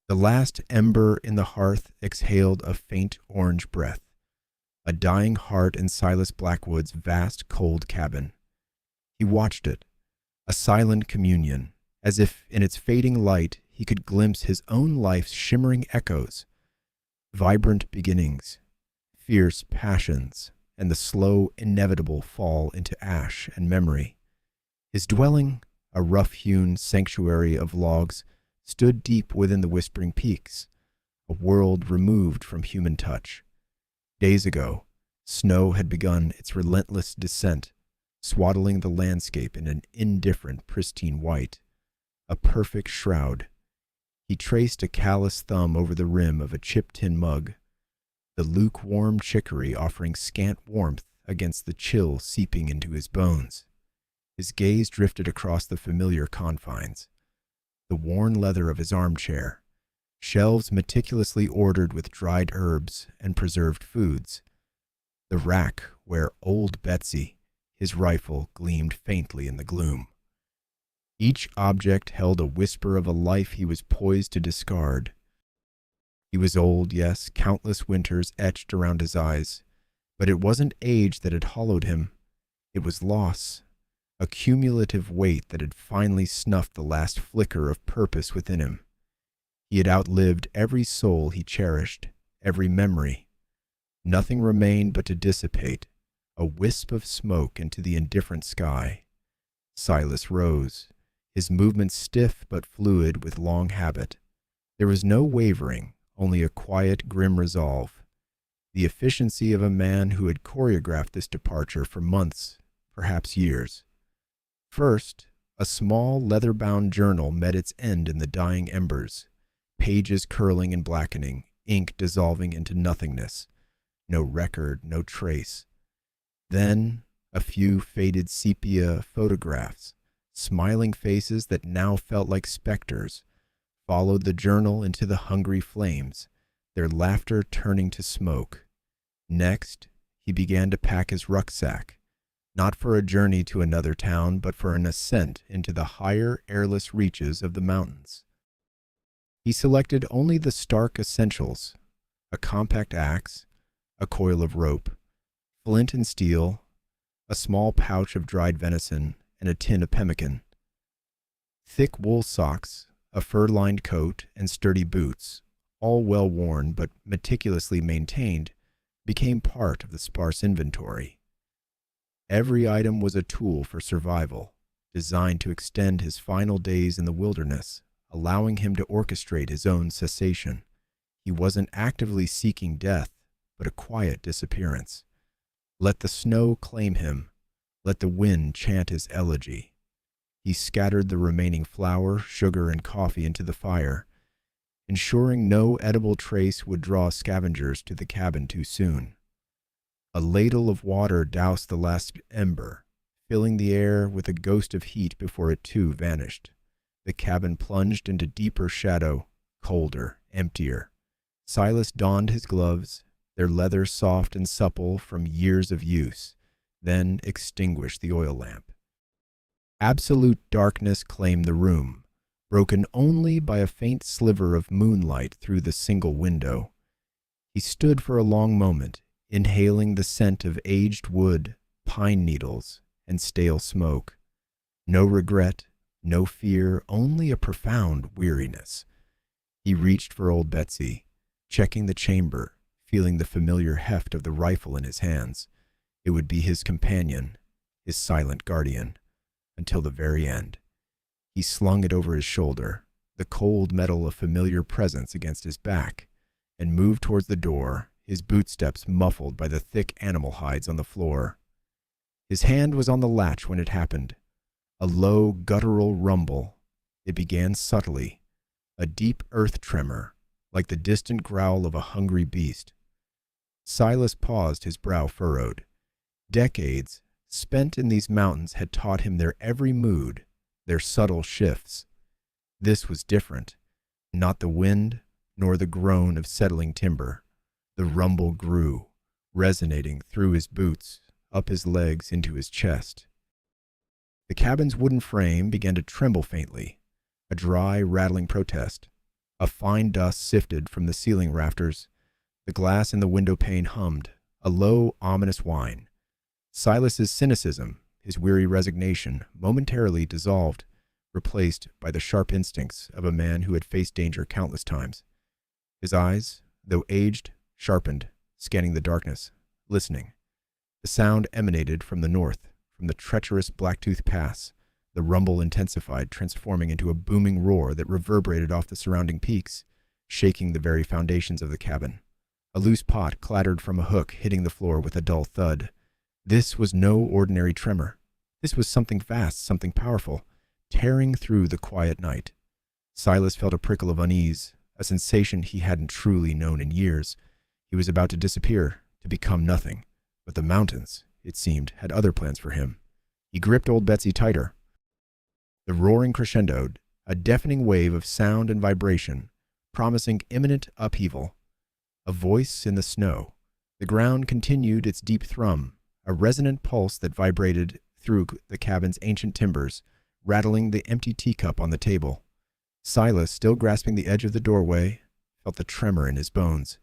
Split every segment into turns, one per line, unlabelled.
The last ember in the hearth exhaled a faint orange breath, a dying heart in Silas Blackwood's vast cold cabin. He watched it, a silent communion, as if in its fading light he could glimpse his own life's shimmering echoes, vibrant beginnings, fierce passions, and the slow, inevitable fall into ash and memory. His dwelling, a rough-hewn sanctuary of logs, stood deep within the whispering peaks, a world removed from human touch. Days ago, snow had begun its relentless descent, swaddling the landscape in an indifferent, pristine white, a perfect shroud. He traced a callous thumb over the rim of a chipped tin mug, the lukewarm chicory offering scant warmth against the chill seeping into his bones. His gaze drifted across the familiar confines. The worn leather of his armchair, shelves meticulously ordered with dried herbs and preserved foods, the rack where old Betsy, his rifle, gleamed faintly in the gloom. Each object held a whisper of a life he was poised to discard. He was old, yes, countless winters etched around his eyes, but it wasn't age that had hollowed him. It was loss, a cumulative weight that had finally snuffed the last flicker of purpose within him. He had outlived every soul he cherished, every memory. Nothing remained but to dissipate, a wisp of smoke into the indifferent sky. Silas rose, his movements stiff but fluid with long habit. There was no wavering, only a quiet, grim resolve, the efficiency of a man who had choreographed this departure for months, perhaps years. First, a small leather-bound journal met its end in the dying embers, pages curling and blackening, ink dissolving into nothingness. No record, no trace. Then, a few faded sepia photographs, smiling faces that now felt like specters, followed the journal into the hungry flames, their laughter turning to smoke. Next, he began to pack his rucksack, not for a journey to another town, but for an ascent into the higher, airless reaches of the mountains. He selected only the stark essentials: a compact axe, a coil of rope, flint and steel, a small pouch of dried venison, and a tin of pemmican. Thick wool socks, a fur-lined coat, and sturdy boots, all well worn but meticulously maintained, became part of the sparse inventory. Every item was a tool for survival, designed to extend his final days in the wilderness, allowing him to orchestrate his own cessation. He wasn't actively seeking death, but a quiet disappearance. Let the snow claim him. Let the wind chant his elegy. He scattered the remaining flour, sugar, and coffee into the fire, ensuring no edible trace would draw scavengers to the cabin too soon. A ladle of water doused the last ember, filling the air with a ghost of heat before it too vanished. The cabin plunged into deeper shadow, colder, emptier. Silas donned his gloves, their leather soft and supple from years of use, then extinguished the oil lamp. Absolute darkness claimed the room, broken only by a faint sliver of moonlight through the single window. He stood for a long moment, inhaling the scent of aged wood, pine needles, and stale smoke. No regret, no fear, only a profound weariness. He reached for old Betsy, checking the chamber, feeling the familiar heft of the rifle in his hands. It would be his companion, his silent guardian, until the very end. He slung it over his shoulder, the cold metal of familiar presence against his back, and moved towards the door, his bootsteps muffled by the thick animal hides on the floor. His hand was on the latch when it happened. A low, guttural rumble. It began subtly, a deep earth tremor, like the distant growl of a hungry beast. Silas paused, his brow furrowed. Decades spent in these mountains had taught him their every mood, their subtle shifts. This was different. Not the wind, nor the groan of settling timber. The rumble grew, resonating through his boots, up his legs, into his chest. The cabin's wooden frame began to tremble faintly, a dry, rattling protest. A fine dust sifted from the ceiling rafters. The glass in the window pane hummed, a low, ominous whine. Silas's cynicism, his weary resignation, momentarily dissolved, replaced by the sharp instincts of a man who had faced danger countless times. His eyes, though aged, sharpened, scanning the darkness, listening. The sound emanated from the north, from the treacherous Blacktooth Pass. The rumble intensified, transforming into a booming roar that reverberated off the surrounding peaks, shaking the very foundations of the cabin. A loose pot clattered from a hook, hitting the floor with a dull thud. This was no ordinary tremor. This was something vast, something powerful, tearing through the quiet night. Silas felt a prickle of unease, a sensation he hadn't truly known in years. He was about to disappear, to become nothing. But the mountains, it seemed, had other plans for him. He gripped old Betsy tighter. The roaring crescendoed, a deafening wave of sound and vibration, promising imminent upheaval. A voice in the snow. The ground continued its deep thrum, a resonant pulse that vibrated through the cabin's ancient timbers, rattling the empty teacup on the table. Silas, still grasping the edge of the doorway, felt the tremor in his bones.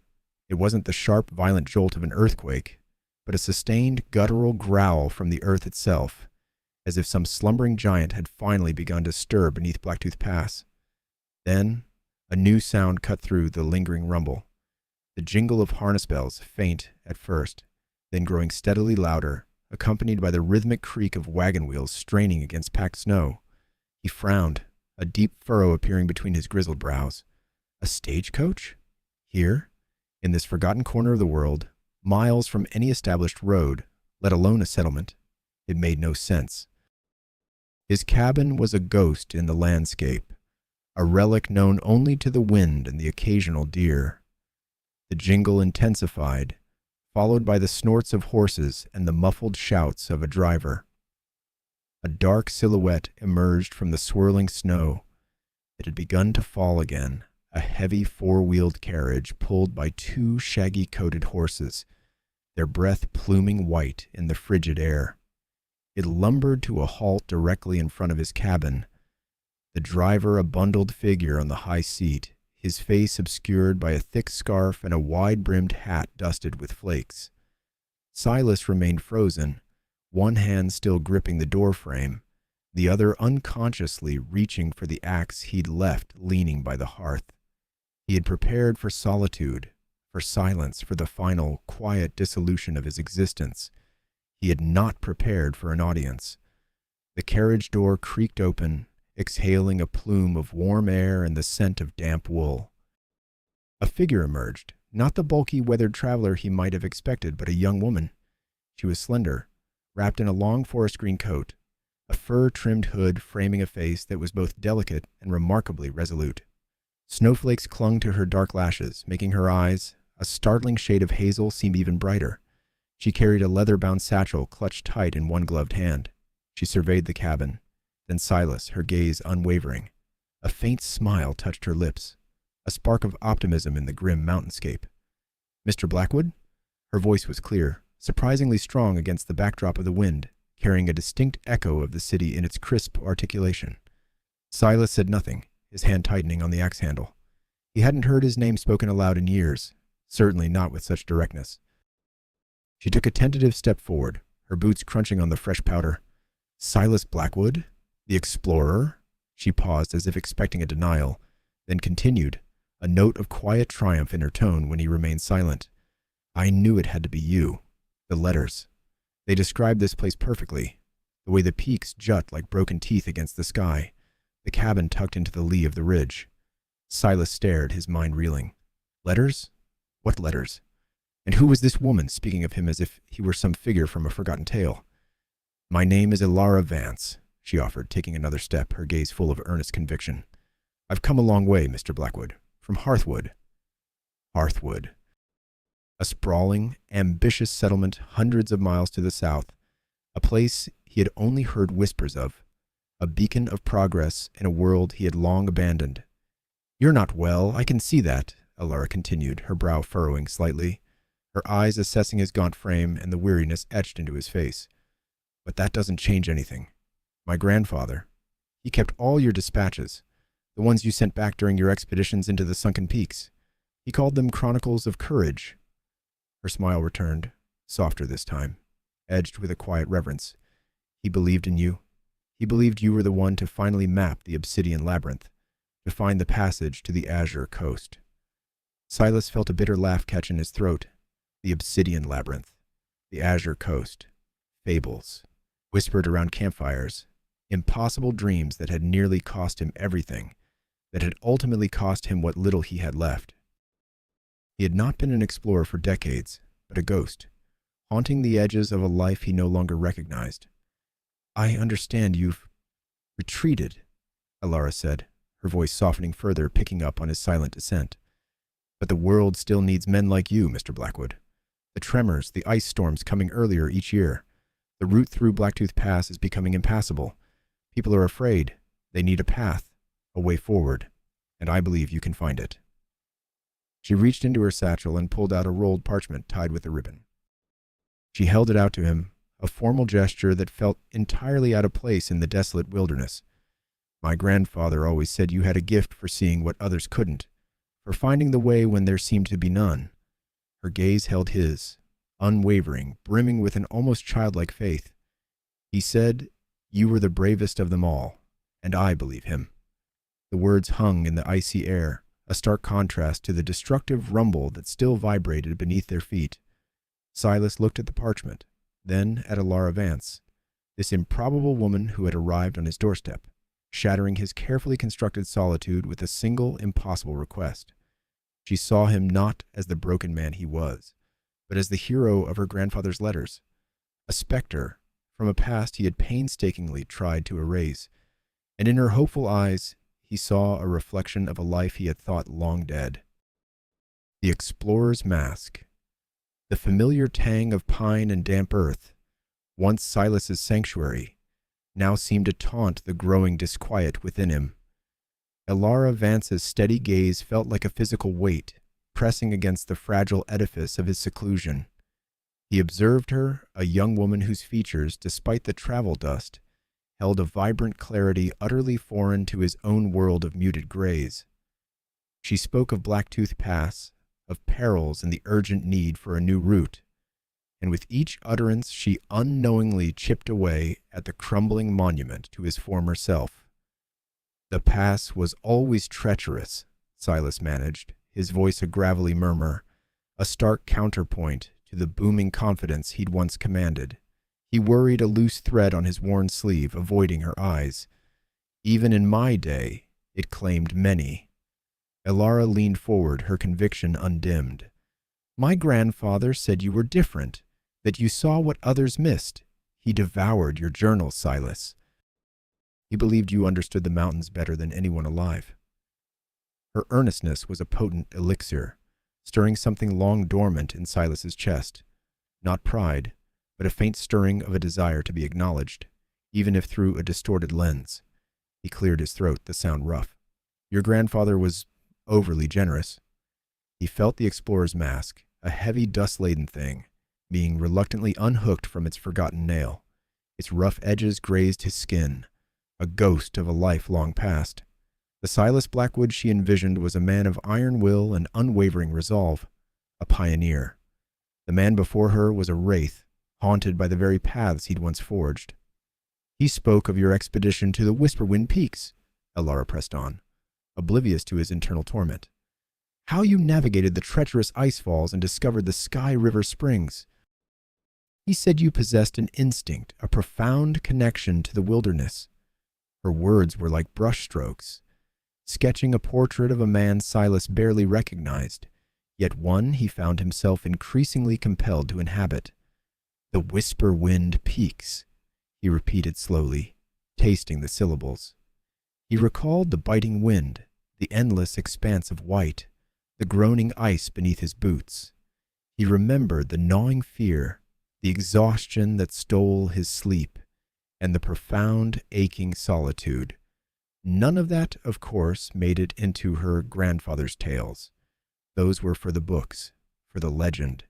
It wasn't the sharp, violent jolt of an earthquake, but a sustained, guttural growl from the earth itself, as if some slumbering giant had finally begun to stir beneath Blacktooth Pass. Then, a new sound cut through the lingering rumble. The jingle of harness bells, faint at first, then growing steadily louder, accompanied by the rhythmic creak of wagon wheels straining against packed snow. He frowned, a deep furrow appearing between his grizzled brows. A stagecoach? Here, in this forgotten corner of the world, miles from any established road, let alone a settlement? It made no sense. His cabin was a ghost in the landscape, a relic known only to the wind and the occasional deer. The jingle intensified, followed by the snorts of horses and the muffled shouts of a driver. A dark silhouette emerged from the swirling snow. It had begun to fall again, a heavy four-wheeled carriage pulled by two shaggy-coated horses, their breath pluming white in the frigid air. It lumbered to a halt directly in front of his cabin, the driver a bundled figure on the high seat, his face obscured by a thick scarf and a wide-brimmed hat dusted with flakes. Silas remained frozen, one hand still gripping the doorframe, the other unconsciously reaching for the axe he'd left leaning by the hearth. He had prepared for solitude, for silence, for the final, quiet dissolution of his existence. He had not prepared for an audience. The carriage door creaked open, exhaling a plume of warm air and the scent of damp wool. A figure emerged, not the bulky, weathered traveler he might have expected, but a young woman. She was slender, wrapped in a long forest green coat, a fur-trimmed hood framing a face that was both delicate and remarkably resolute. Snowflakes clung to her dark lashes, making her eyes, a startling shade of hazel, seem even brighter. She carried a leather-bound satchel clutched tight in one gloved hand. She surveyed the cabin. Then Silas, her gaze unwavering. A faint smile touched her lips, a spark of optimism in the grim mountainscape. "Mr. Blackwood?" Her voice was clear, surprisingly strong against the backdrop of the wind, carrying a distinct echo of the city in its crisp articulation. Silas said nothing, his hand tightening on the axe handle. He hadn't heard his name spoken aloud in years, certainly not with such directness. She took a tentative step forward, her boots crunching on the fresh powder. "Silas Blackwood? The explorer?" She paused as if expecting a denial, then continued, a note of quiet triumph in her tone when he remained silent. "I knew it had to be you. The letters. They describe this place perfectly. The way the peaks jut like broken teeth against the sky, the cabin tucked into the lee of the ridge." Silas stared, his mind reeling. Letters? What letters? And who was this woman, speaking of him as if he were some figure from a forgotten tale? "My name is Ilara Vance," she offered, taking another step, her gaze full of earnest conviction. "I've come a long way, Mr. Blackwood, from Hearthwood." Hearthwood. A sprawling, ambitious settlement hundreds of miles to the south, a place he had only heard whispers of, a beacon of progress in a world he had long abandoned. "You're not well, I can see that," Ilara continued, her brow furrowing slightly, her eyes assessing his gaunt frame and the weariness etched into his face. "But that doesn't change anything. My grandfather, he kept all your dispatches. the ones you sent back during your expeditions into the sunken peaks. He called them chronicles of courage." Her smile returned, softer this time, edged with a quiet reverence. "He believed in you. He believed you were the one to finally map the obsidian labyrinth, to find the passage to the azure coast." Silas felt a bitter laugh catch in his throat. The obsidian labyrinth, the azure coast, fables, whispered around campfires, impossible dreams that had nearly cost him everything, that had ultimately cost him what little he had left. He had not been an explorer for decades, but a ghost, haunting the edges of a life he no longer recognized. "I understand you've retreated," Alara said, her voice softening further, picking up on his silent dissent. "But the world still needs men like you, Mr. Blackwood. The tremors, the ice storms coming earlier each year. The route through Blacktooth Pass is becoming impassable. People are afraid. They need a path, a way forward, and I believe you can find it." She reached into her satchel and pulled out a rolled parchment tied with a ribbon. She held it out to him, a formal gesture that felt entirely out of place in the desolate wilderness. "My grandfather always said you had a gift for seeing what others couldn't, for finding the way when there seemed to be none." Her gaze held his, unwavering, brimming with an almost childlike faith. "He said you were the bravest of them all, and I believe him." The words hung in the icy air, a stark contrast to the destructive rumble that still vibrated beneath their feet. Silas looked at the parchment, then at Alara Vance, this improbable woman who had arrived on his doorstep, shattering his carefully constructed solitude with a single impossible request. She saw him not as the broken man he was, but as the hero of her grandfather's letters, a specter from a past he had painstakingly tried to erase, and in her hopeful eyes he saw a reflection of a life he had thought long dead. The explorer's mask, the familiar tang of pine and damp earth, once Silas's sanctuary, now seemed to taunt the growing disquiet within him. Alara Vance's steady gaze felt like a physical weight, pressing against the fragile edifice of his seclusion. He observed her, a young woman whose features, despite the travel dust, held a vibrant clarity utterly foreign to his own world of muted grays. She spoke of Blacktooth Pass, of perils and the urgent need for a new route, and with each utterance she unknowingly chipped away at the crumbling monument to his former self. "The pass was always treacherous," Silas managed, his voice a gravelly murmur, a stark counterpoint to the booming confidence he'd once commanded. He worried a loose thread on his worn sleeve, avoiding her eyes. "Even in my day, it claimed many." Alara leaned forward, her conviction undimmed. "My grandfather said you were different, that you saw what others missed. He devoured your journals, Silas. He believed you understood the mountains better than anyone alive." Her earnestness was a potent elixir, stirring something long dormant in Silas's chest. Not pride, but a faint stirring of a desire to be acknowledged, even if through a distorted lens. He cleared his throat, the sound rough. "Your grandfather was overly generous." He felt the explorer's mask, a heavy dust-laden thing, being reluctantly unhooked from its forgotten nail. Its rough edges grazed his skin, a ghost of a life long past. The Silas Blackwood she envisioned was a man of iron will and unwavering resolve, a pioneer. The man before her was a wraith, haunted by the very paths he'd once forged. "He spoke of your expedition to the Whisperwind Peaks," Alara pressed on, oblivious to his internal torment. "How you navigated the treacherous ice falls and discovered the Sky River Springs. He said you possessed an instinct, a profound connection to the wilderness." Her words were like brushstrokes, sketching a portrait of a man Silas barely recognized, yet one he found himself increasingly compelled to inhabit. "The Whisperwind Peaks," he repeated slowly, tasting the syllables. He recalled the biting wind, the endless expanse of white, the groaning ice beneath his boots. He remembered the gnawing fear, the exhaustion that stole his sleep, and the profound, aching solitude. None of that, of course, made it into her grandfather's tales. Those were for the books, for the legend.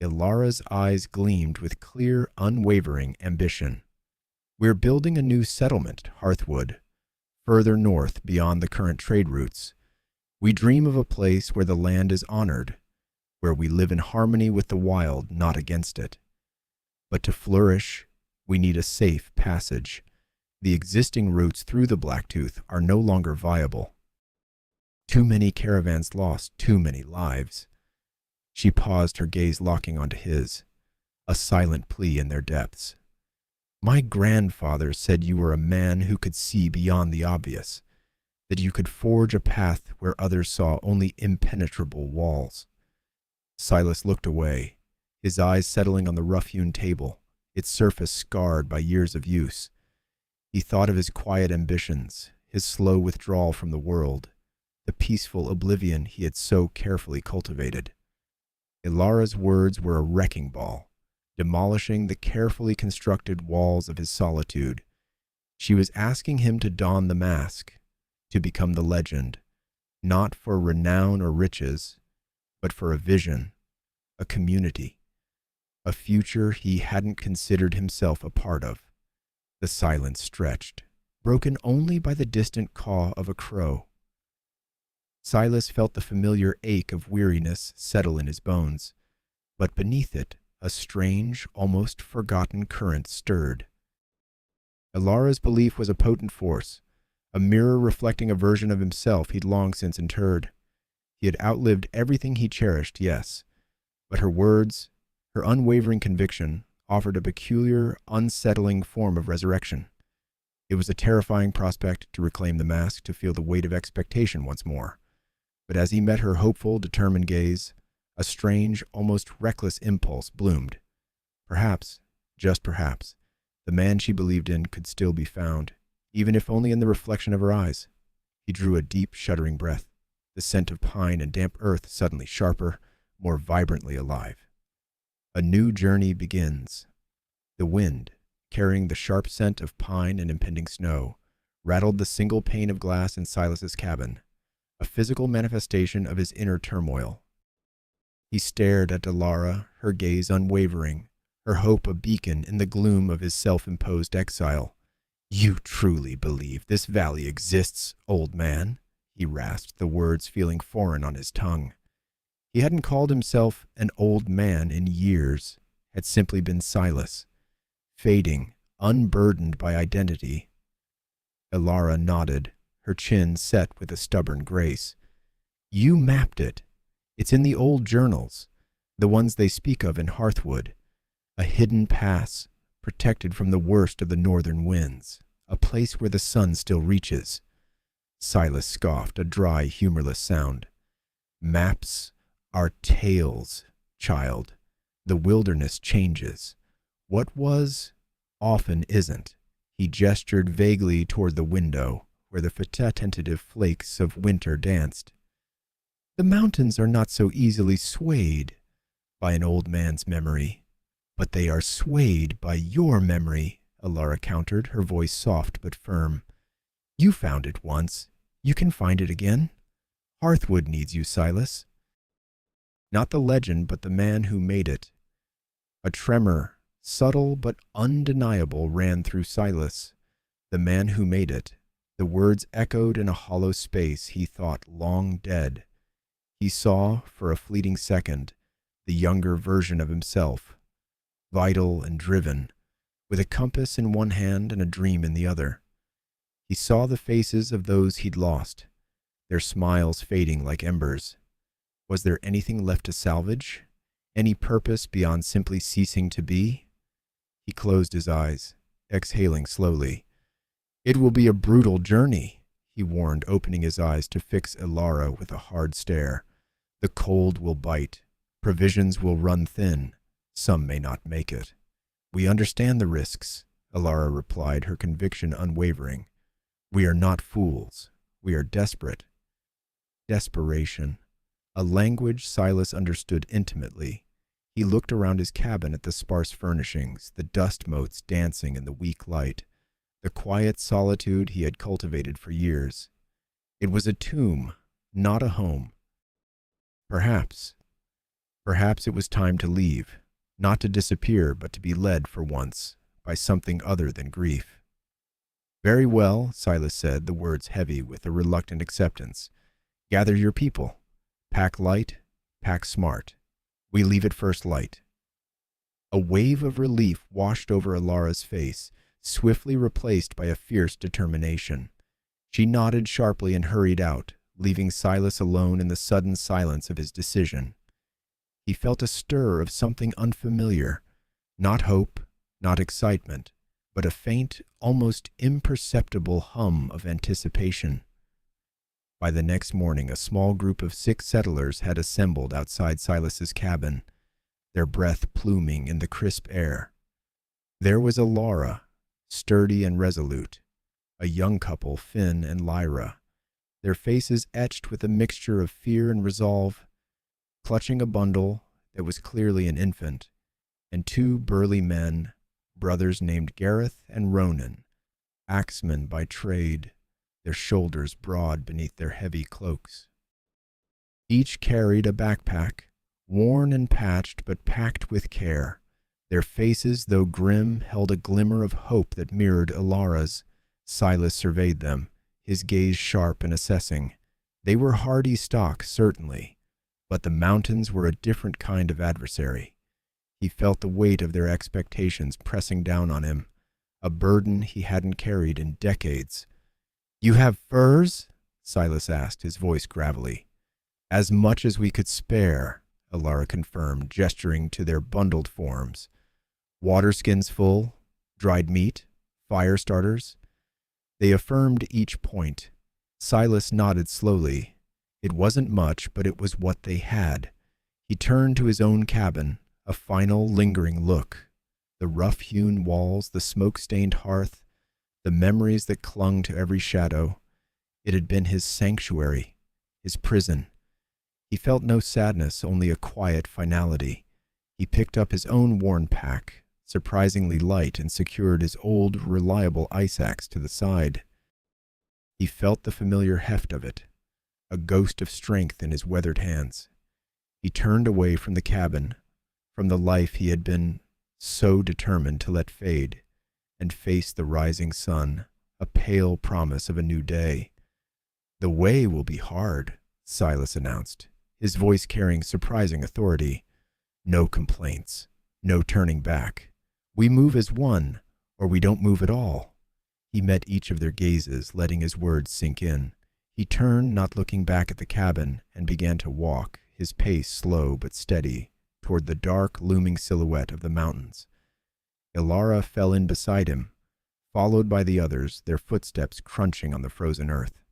Ilara's eyes gleamed with clear, unwavering ambition. "We're building a new settlement, Hearthwood. further north beyond the current trade routes. We dream of a place where the land is honored, where we live in harmony with the wild, not against it. But to flourish, we need a safe passage. The existing routes through the Blacktooth are no longer viable. Too many caravans lost too many lives. She paused, her gaze locking onto his, a silent plea in their depths. My grandfather said you were a man who could see beyond the obvious, that you could forge a path where others saw only impenetrable walls. Silas looked away, his eyes settling on the rough-hewn table, its surface scarred by years of use. He thought of his quiet ambitions, his slow withdrawal from the world, the peaceful oblivion he had so carefully cultivated. Ilara's words were a wrecking ball, demolishing the carefully constructed walls of his solitude. She was asking him to don the mask, to become the legend, not for renown or riches, but for a vision, a community, a future he hadn't considered himself a part of. The silence stretched, broken only by the distant caw of a crow. Silas felt the familiar ache of weariness settle in his bones, but beneath it, a strange, almost forgotten current stirred. Ilara's belief was a potent force, a mirror reflecting a version of himself he'd long since interred. He had outlived everything he cherished, yes, but her words, her unwavering conviction, offered a peculiar, unsettling form of resurrection. It was a terrifying prospect to reclaim the mask, to feel the weight of expectation once more. But as he met her hopeful, determined gaze, a strange, almost reckless impulse bloomed. Perhaps, just perhaps, the man she believed in could still be found, even if only in the reflection of her eyes. He drew a deep, shuddering breath, the scent of pine and damp earth suddenly sharper, more vibrantly alive. A new journey begins. The wind, carrying the sharp scent of pine and impending snow, rattled the single pane of glass in Silas's cabin, a physical manifestation of his inner turmoil. He stared at Ilara, her gaze unwavering, her hope a beacon in the gloom of his self-imposed exile. You truly believe this valley exists, old man? He rasped, the words feeling foreign on his tongue. He hadn't called himself an old man in years, had simply been Silas, fading, unburdened by identity. Ilara nodded, her chin set with a stubborn grace. You mapped it. It's in the old journals, the ones they speak of in Hearthwood. A hidden pass, protected from the worst of the northern winds, a place where the sun still reaches. Silas scoffed, a dry, humorless sound. Maps are tales, child. The wilderness changes. What was, often isn't. He gestured vaguely toward the window, where the tentative flakes of winter danced. The mountains are not so easily swayed by an old man's memory, but they are swayed by your memory, Ilara countered, her voice soft but firm. You found it once. You can find it again. Hearthwood needs you, Silas. Not the legend, but the man who made it. A tremor, subtle but undeniable, ran through Silas. The man who made it. The words echoed in a hollow space he thought long dead. He saw, for a fleeting second, the younger version of himself, vital and driven, with a compass in one hand and a dream in the other. He saw the faces of those he'd lost, their smiles fading like embers. Was there anything left to salvage? Any purpose beyond simply ceasing to be? He closed his eyes, exhaling slowly. It will be a brutal journey, he warned, opening his eyes to fix Ilara with a hard stare. The cold will bite. Provisions will run thin. Some may not make it. We understand the risks, Ilara replied, her conviction unwavering. We are not fools. We are desperate. Desperation. A language Silas understood intimately. He looked around his cabin at the sparse furnishings, the dust motes dancing in the weak light, the quiet solitude he had cultivated for years. It was a tomb, not a home. Perhaps it was time to leave, not to disappear, but to be led for once by something other than grief. Very well, Silas said, the words heavy with a reluctant acceptance. Gather your people. Pack light, pack smart. We leave at first light. A wave of relief washed over Alara's face, swiftly replaced by a fierce determination. She nodded sharply and hurried out, leaving Silas alone in the sudden silence of his decision. He felt a stir of something unfamiliar, not hope, not excitement, but a faint, almost imperceptible hum of anticipation. By the next morning, a small group of 6 settlers had assembled outside Silas's cabin, their breath pluming in the crisp air. There was Alara, sturdy and resolute, a young couple, Finn and Lyra, their faces etched with a mixture of fear and resolve, clutching a bundle that was clearly an infant, and 2 burly men, brothers named Gareth and Ronan, axemen by trade, their shoulders broad beneath their heavy cloaks. Each carried a backpack, worn and patched but packed with care. Their faces, though grim, held a glimmer of hope that mirrored Alara's. Silas surveyed them, his gaze sharp and assessing. They were hardy stock, certainly, but the mountains were a different kind of adversary. He felt the weight of their expectations pressing down on him, a burden he hadn't carried in decades. "You have furs?" Silas asked, his voice gravelly. "As much as we could spare," Alara confirmed, gesturing to their bundled forms. "Water skins full, dried meat, fire starters?" They affirmed each point. Silas nodded slowly. It wasn't much, but it was what they had. He turned to his own cabin, a final lingering look. The rough-hewn walls, the smoke-stained hearth, the memories that clung to every shadow. It had been his sanctuary, his prison. He felt no sadness, only a quiet finality. He picked up his own worn pack, surprisingly light, and secured his old, reliable ice axe to the side. He felt the familiar heft of it, a ghost of strength in his weathered hands. He turned away from the cabin, from the life he had been so determined to let fade, and faced the rising sun, a pale promise of a new day. "The way will be hard," Silas announced, his voice carrying surprising authority. "No complaints, no turning back. We move as one, or we don't move at all." He met each of their gazes, letting his words sink in. He turned, not looking back at the cabin, and began to walk, his pace slow but steady, toward the dark, looming silhouette of the mountains. Alara fell in beside him, followed by the others, their footsteps crunching on the frozen earth.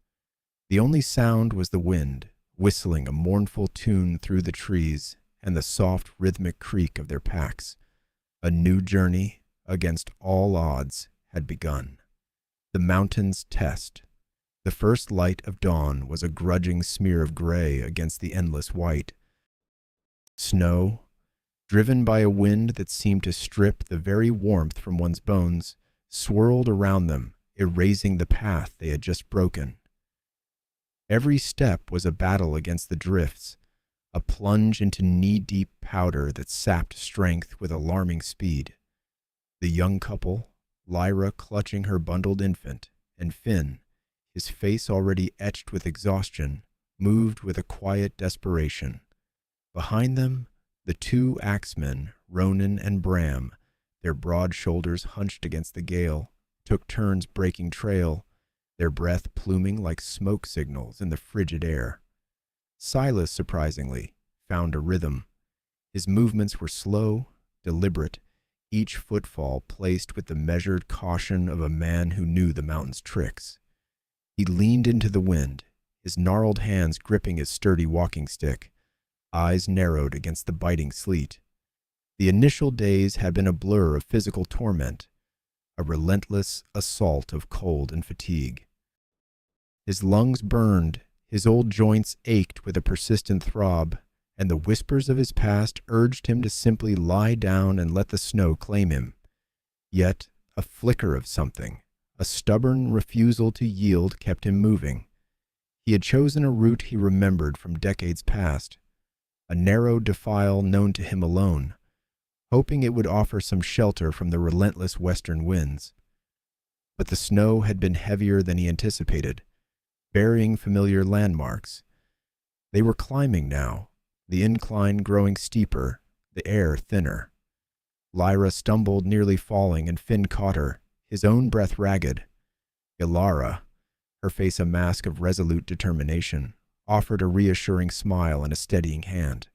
The only sound was the wind, whistling a mournful tune through the trees, and the soft, rhythmic creak of their packs. A new journey, against all odds, had begun. The mountain's test. The first light of dawn was a grudging smear of gray against the endless white. Snow, driven by a wind that seemed to strip the very warmth from one's bones, swirled around them, erasing the path they had just broken. Every step was a battle against the drifts, a plunge into knee-deep powder that sapped strength with alarming speed. The young couple, Lyra clutching her bundled infant, and Finn, his face already etched with exhaustion, moved with a quiet desperation. Behind them, the 2 axemen, Ronan and Bram, their broad shoulders hunched against the gale, took turns breaking trail, their breath pluming like smoke signals in the frigid air. Silas, surprisingly, found a rhythm. His movements were slow, deliberate, each footfall placed with the measured caution of a man who knew the mountain's tricks. He leaned into the wind, his gnarled hands gripping his sturdy walking stick, eyes narrowed against the biting sleet. The initial days had been a blur of physical torment, a relentless assault of cold and fatigue. His lungs burned, his old joints ached with a persistent throb, and the whispers of his past urged him to simply lie down and let the snow claim him. Yet a flicker of something, a stubborn refusal to yield, kept him moving. He had chosen a route he remembered from decades past, a narrow defile known to him alone, hoping it would offer some shelter from the relentless western winds. but the snow had been heavier than he anticipated, burying familiar landmarks. They were climbing now, the incline growing steeper, the air thinner. Lyra stumbled, nearly falling, and Finn caught her, his own breath ragged. Ilara, her face a mask of resolute determination, offered a reassuring smile and a steadying hand.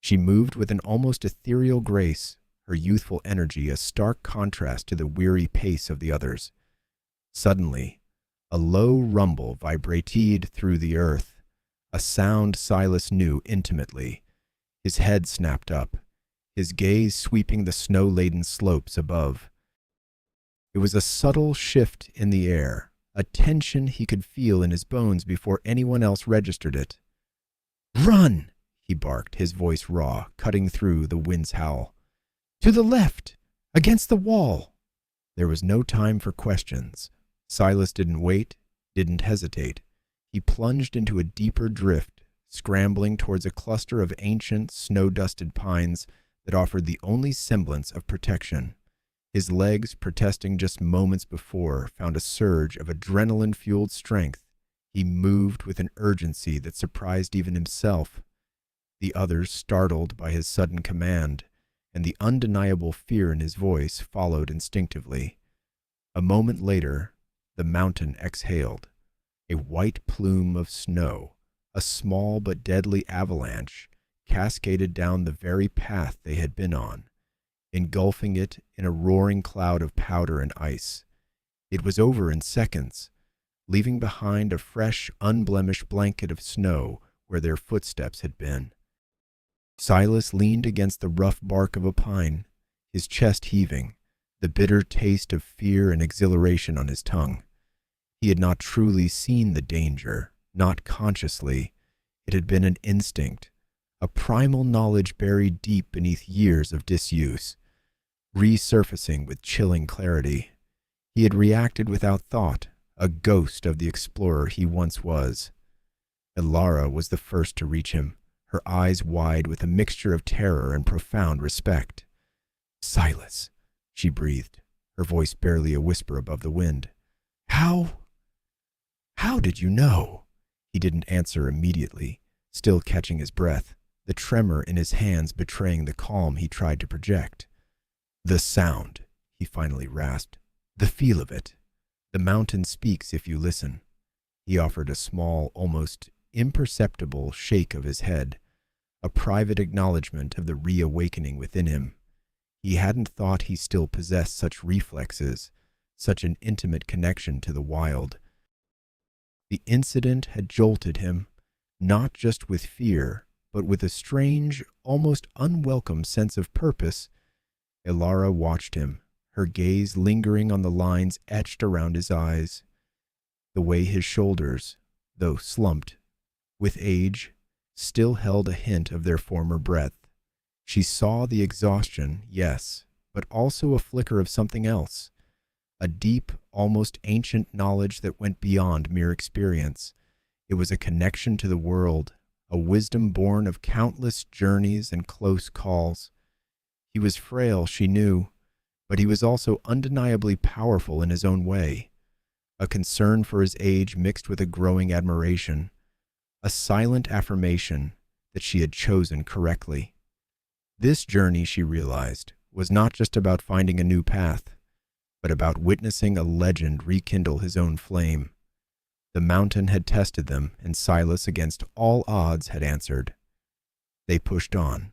She moved with an almost ethereal grace, her youthful energy a stark contrast to the weary pace of the others. Suddenly, a low rumble vibrated through the earth, a sound Silas knew intimately. His head snapped up, his gaze sweeping the snow-laden slopes above. It was a subtle shift in the air, a tension he could feel in his bones before anyone else registered it. "Run!" he barked, his voice raw, cutting through the wind's howl. "To the left! Against the wall!" There was no time for questions. Silas didn't wait, didn't hesitate. He plunged into a deeper drift, scrambling towards a cluster of ancient, snow-dusted pines that offered the only semblance of protection. His legs, protesting just moments before, found a surge of adrenaline-fueled strength. He moved with an urgency that surprised even himself. The others, startled by his sudden command, and the undeniable fear in his voice, followed instinctively. A moment later, the mountain exhaled. A white plume of snow, a small but deadly avalanche, cascaded down the very path they had been on, engulfing it in a roaring cloud of powder and ice. It was over in seconds, leaving behind a fresh, unblemished blanket of snow where their footsteps had been. Silas leaned against the rough bark of a pine, his chest heaving, the bitter taste of fear and exhilaration on his tongue. He had not truly seen the danger, not consciously. It had been an instinct, a primal knowledge buried deep beneath years of disuse, resurfacing with chilling clarity. He had reacted without thought, a ghost of the explorer he once was. Ilara was the first to reach him, her eyes wide with a mixture of terror and profound respect. "Silas," she breathed, her voice barely a whisper above the wind. How did you know?" He didn't answer immediately, still catching his breath, the tremor in his hands betraying the calm he tried to project. "The sound," he finally rasped. "The feel of it. The mountain speaks if you listen." He offered a small, almost imperceptible shake of his head, a private acknowledgement of the reawakening within him. He hadn't thought he still possessed such reflexes, such an intimate connection to the wild. The incident had jolted him, not just with fear, but with a strange, almost unwelcome sense of purpose. Ilara watched him, her gaze lingering on the lines etched around his eyes, the way his shoulders, though slumped with age, still held a hint of their former breadth. She saw the exhaustion, yes, but also a flicker of something else, a deep, almost ancient knowledge that went beyond mere experience. It was a connection to the world, a wisdom born of countless journeys and close calls. He was frail, she knew, but he was also undeniably powerful in his own way. A concern for his age mixed with a growing admiration, a silent affirmation that she had chosen correctly. This journey, she realized, was not just about finding a new path, but about witnessing a legend rekindle his own flame. The mountain had tested them, and Silas, against all odds, had answered. They pushed on,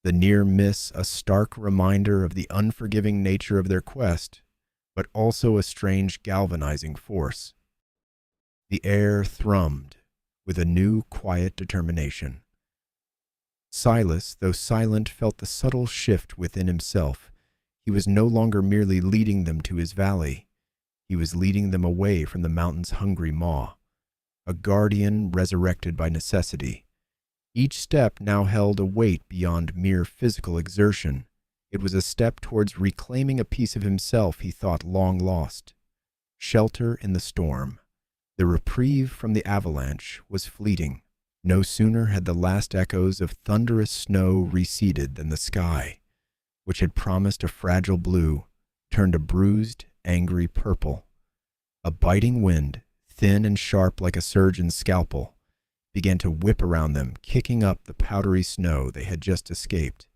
the near miss a stark reminder of the unforgiving nature of their quest, but also a strange galvanizing force. The air thrummed with a new, quiet determination. Silas, though silent, felt the subtle shift within himself. He was no longer merely leading them to his valley. He was leading them away from the mountain's hungry maw, a guardian resurrected by necessity. Each step now held a weight beyond mere physical exertion. It was a step towards reclaiming a piece of himself he thought long lost. Shelter in the storm. The reprieve from the avalanche was fleeting. No sooner had the last echoes of thunderous snow receded than the sky, which had promised a fragile blue, turned a bruised, angry purple. A biting wind, thin and sharp like a surgeon's scalpel, began to whip around them, kicking up the powdery snow they had just escaped.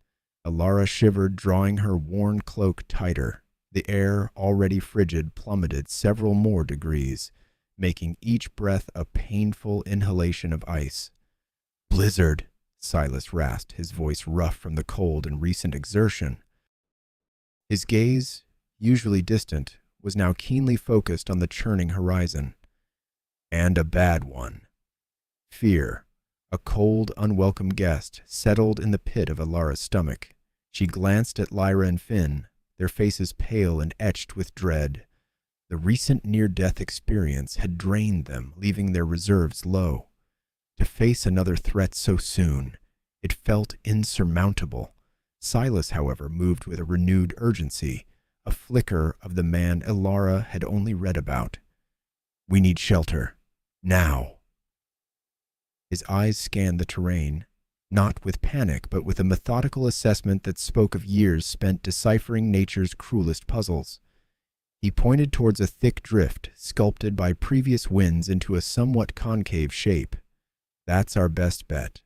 Alara shivered, drawing her worn cloak tighter. The air, already frigid, plummeted several more degrees, making each breath a painful inhalation of ice. "Blizzard," Silas rasped, his voice rough from the cold and recent exertion. His gaze, usually distant, was now keenly focused on the churning horizon. "And a bad one." Fear, a cold, unwelcome guest, settled in the pit of Alara's stomach. She glanced at Lyra and Finn, their faces pale and etched with dread. The recent near-death experience had drained them, leaving their reserves low. To face another threat so soon, it felt insurmountable. Silas, however, moved with a renewed urgency, a flicker of the man Alara had only read about. "We need shelter. Now." His eyes scanned the terrain, not with panic, but with a methodical assessment that spoke of years spent deciphering nature's cruelest puzzles. He pointed towards a thick drift, sculpted by previous winds into a somewhat concave shape. "That's our best bet.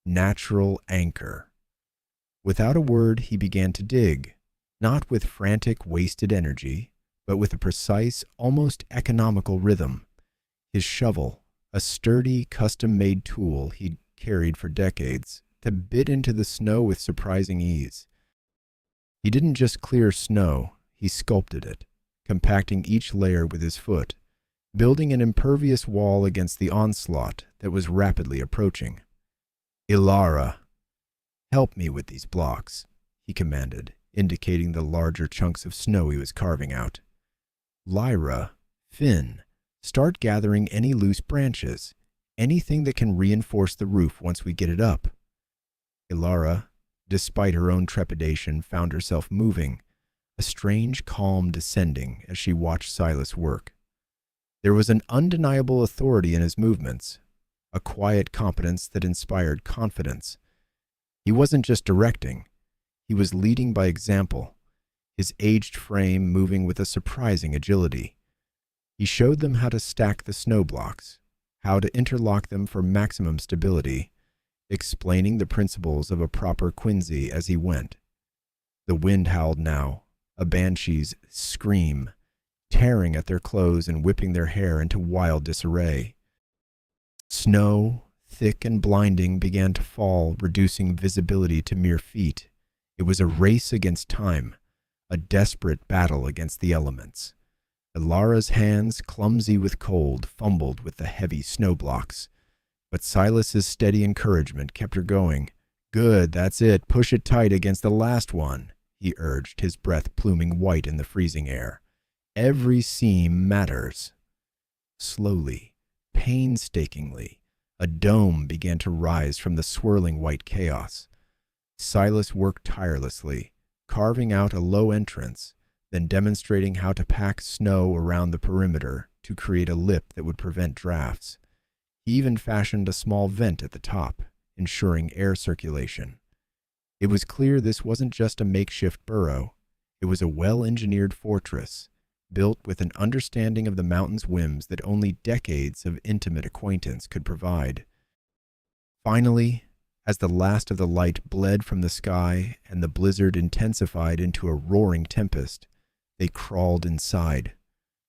Natural anchor." Without a word, he began to dig, not with frantic, wasted energy, but with a precise, almost economical rhythm. His shovel, a sturdy, custom-made tool he'd carried for decades, to bit into the snow with surprising ease. He didn't just clear snow, he sculpted it, compacting each layer with his foot, building an impervious wall against the onslaught that was rapidly approaching. "Ilara, help me with these blocks," he commanded, indicating the larger chunks of snow he was carving out. "Lyra, Finn, start gathering any loose branches, anything that can reinforce the roof once we get it up." Ilara, despite her own trepidation, found herself moving, a strange calm descending as she watched Silas work. There was an undeniable authority in his movements, a quiet competence that inspired confidence. He wasn't just directing, he was leading by example, his aged frame moving with a surprising agility. He showed them how to stack the snow blocks, how to interlock them for maximum stability, explaining the principles of a proper quinsy as he went. The wind howled now, a banshee's scream, tearing at their clothes and whipping their hair into wild disarray. Snow, thick and blinding, began to fall, reducing visibility to mere feet. It was a race against time, a desperate battle against the elements. Alara's hands, clumsy with cold, fumbled with the heavy snow blocks, but Silas's steady encouragement kept her going. "Good, that's it. Push it tight against the last one," he urged, his breath pluming white in the freezing air. "Every seam matters." Slowly, painstakingly, a dome began to rise from the swirling white chaos. Silas worked tirelessly, carving out a low entrance, then demonstrating how to pack snow around the perimeter to create a lip that would prevent drafts. He even fashioned a small vent at the top, ensuring air circulation. It was clear this wasn't just a makeshift burrow. It was a well-engineered fortress, built with an understanding of the mountain's whims that only decades of intimate acquaintance could provide. Finally, as the last of the light bled from the sky and the blizzard intensified into a roaring tempest, they crawled inside.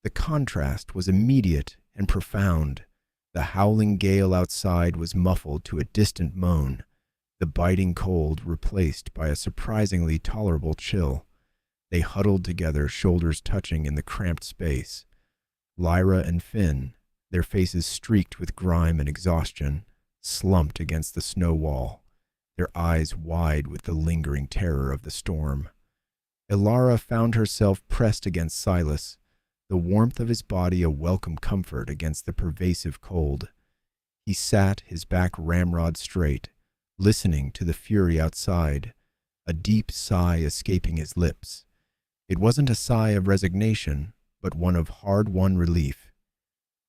The contrast was immediate and profound. The howling gale outside was muffled to a distant moan, the biting cold replaced by a surprisingly tolerable chill. They huddled together, shoulders touching in the cramped space. Lyra and Finn, their faces streaked with grime and exhaustion, slumped against the snow wall, their eyes wide with the lingering terror of the storm. Ilara found herself pressed against Silas, the warmth of his body a welcome comfort against the pervasive cold. He sat, his back ramrod straight, listening to the fury outside, a deep sigh escaping his lips. It wasn't a sigh of resignation, but one of hard-won relief.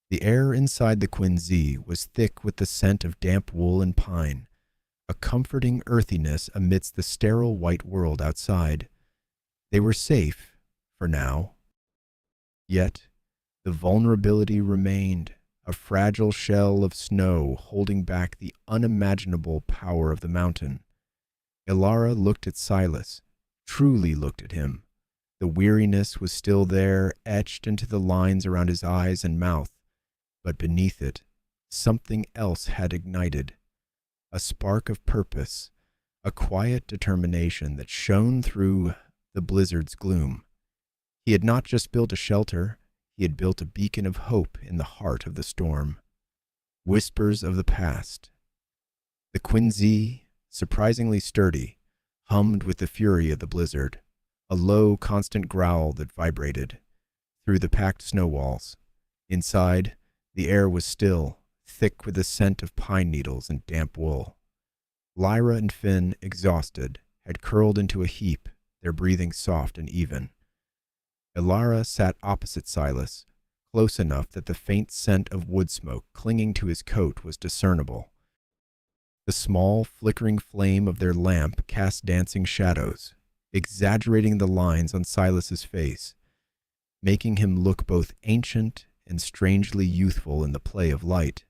The air inside the quinsy was thick with the scent of damp wool and pine, a comforting earthiness amidst the sterile white world outside. They were safe, for now. Yet, The vulnerability remained, a fragile shell of snow holding back the unimaginable power of the mountain. Ilara looked at Silas, truly looked at him. The weariness was still there, etched into the lines around his eyes and mouth, but beneath it, something else had ignited, a spark of purpose, a quiet determination that shone through the blizzard's gloom. He had not just built a shelter, he had built a beacon of hope in the heart of the storm. Whispers of the past. The quinzee, surprisingly sturdy, hummed with the fury of the blizzard, a low, constant growl that vibrated through the packed snow walls. Inside, the air was still, thick with the scent of pine needles and damp wool. Lyra and Finn, exhausted, had curled into a heap, their breathing soft and even. Ilara sat opposite Silas, close enough that the faint scent of wood smoke clinging to his coat was discernible. The small, flickering flame of their lamp cast dancing shadows, exaggerating the lines on Silas's face, making him look both ancient and strangely youthful in the play of light.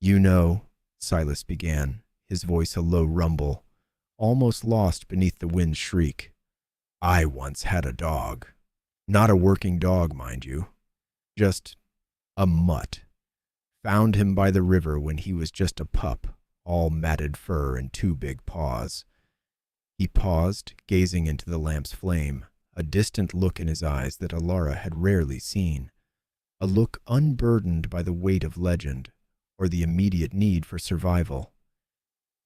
"You know," Silas began, his voice a low rumble, almost lost beneath the wind's shriek. "I once had a dog. Not a working dog, mind you. Just a mutt. Found him by the river when he was just a pup, all matted fur and two big paws." He paused, gazing into the lamp's flame, a distant look in his eyes that Ilara had rarely seen, a look unburdened by the weight of legend or the immediate need for survival.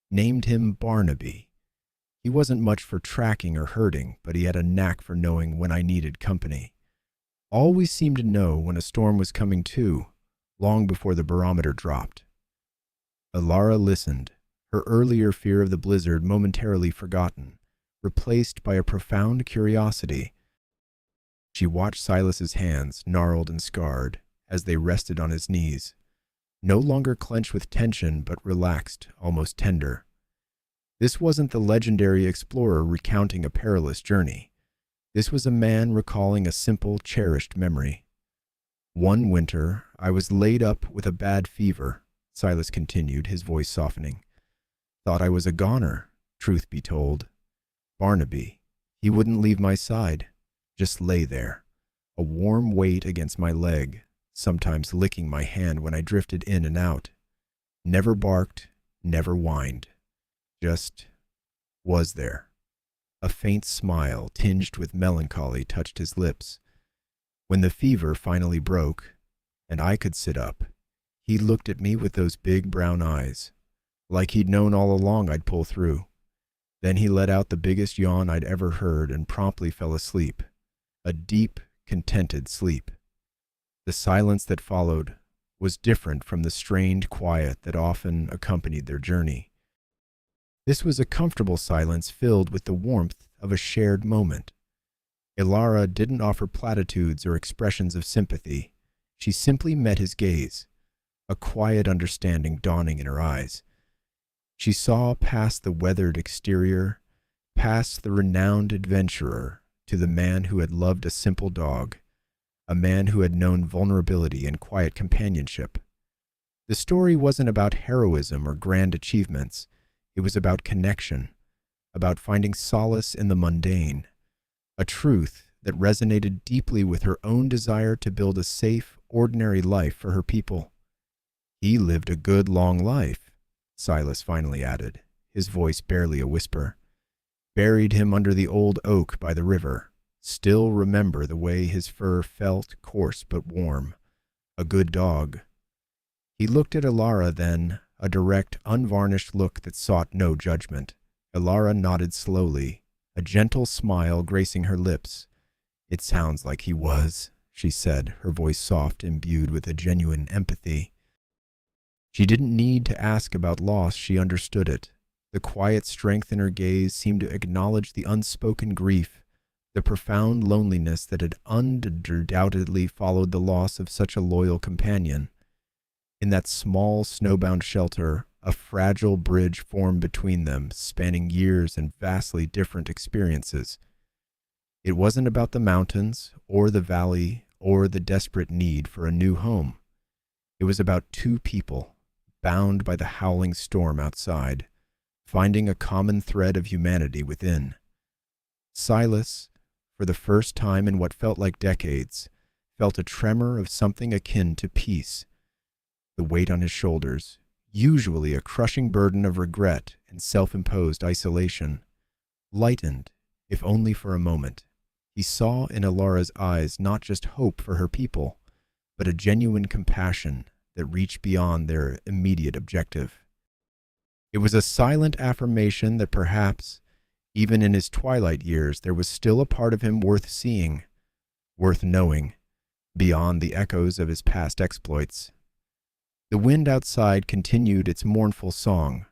Named him Barnaby. He wasn't much for tracking or herding, but he had a knack for knowing when I needed company. Always seemed to know when a storm was coming too, long before the barometer dropped. Ilara listened, her earlier fear of the blizzard momentarily forgotten, replaced by a profound curiosity. She watched Silas's hands, gnarled and scarred, as they rested on his knees, no longer clenched with tension but relaxed, almost tender. This wasn't the legendary explorer recounting a perilous journey. This was a man recalling a simple, cherished memory. "One winter, I was laid up with a bad fever," Silas continued, his voice softening. "Thought I was a goner, truth be told. Barnaby, he wouldn't leave my side, just lay there, a warm weight against my leg, sometimes licking my hand when I drifted in and out. Never barked, never whined. Just was there." A faint smile, tinged with melancholy, touched his lips. When the fever finally broke, and I could sit up, he looked at me with those big brown eyes, like he'd known all along I'd pull through. Then he let out the biggest yawn I'd ever heard and promptly fell asleep, a deep, contented sleep. The silence that followed was different from the strained quiet that often accompanied their journey. This was a comfortable silence filled with the warmth of a shared moment. Ilara didn't offer platitudes or expressions of sympathy. She simply met his gaze, a quiet understanding dawning in her eyes. She saw past the weathered exterior, past the renowned adventurer, to the man who had loved a simple dog, a man who had known vulnerability and quiet companionship. The story wasn't about heroism or grand achievements. It was about connection, about finding solace in the mundane, a truth that resonated deeply with her own desire to build a safe, ordinary life for her people. "He lived a good, long life," Silas finally added, his voice barely a whisper. "Buried him under the old oak by the river. Still remember the way his fur felt, coarse but warm. A good dog." He looked at Ilara then, a direct, unvarnished look that sought no judgment. Ilara nodded slowly, a gentle smile gracing her lips. "It sounds like he was," she said, her voice soft, imbued with a genuine empathy. She didn't need to ask about loss, she understood it. The quiet strength in her gaze seemed to acknowledge the unspoken grief, the profound loneliness that had undoubtedly followed the loss of such a loyal companion. In that small, snowbound shelter, a fragile bridge formed between them, spanning years and vastly different experiences. It wasn't about the mountains or the valley or the desperate need for a new home. It was about two people, bound by the howling storm outside, finding a common thread of humanity within. Silas, for the first time in what felt like decades, felt a tremor of something akin to peace. The weight on his shoulders, usually a crushing burden of regret and self-imposed isolation, lightened, if only for a moment. He saw in Alara's eyes not just hope for her people, but a genuine compassion that reached beyond their immediate objective. It was a silent affirmation that perhaps, even in his twilight years, there was still a part of him worth seeing, worth knowing, beyond the echoes of his past exploits. The wind outside continued its mournful song,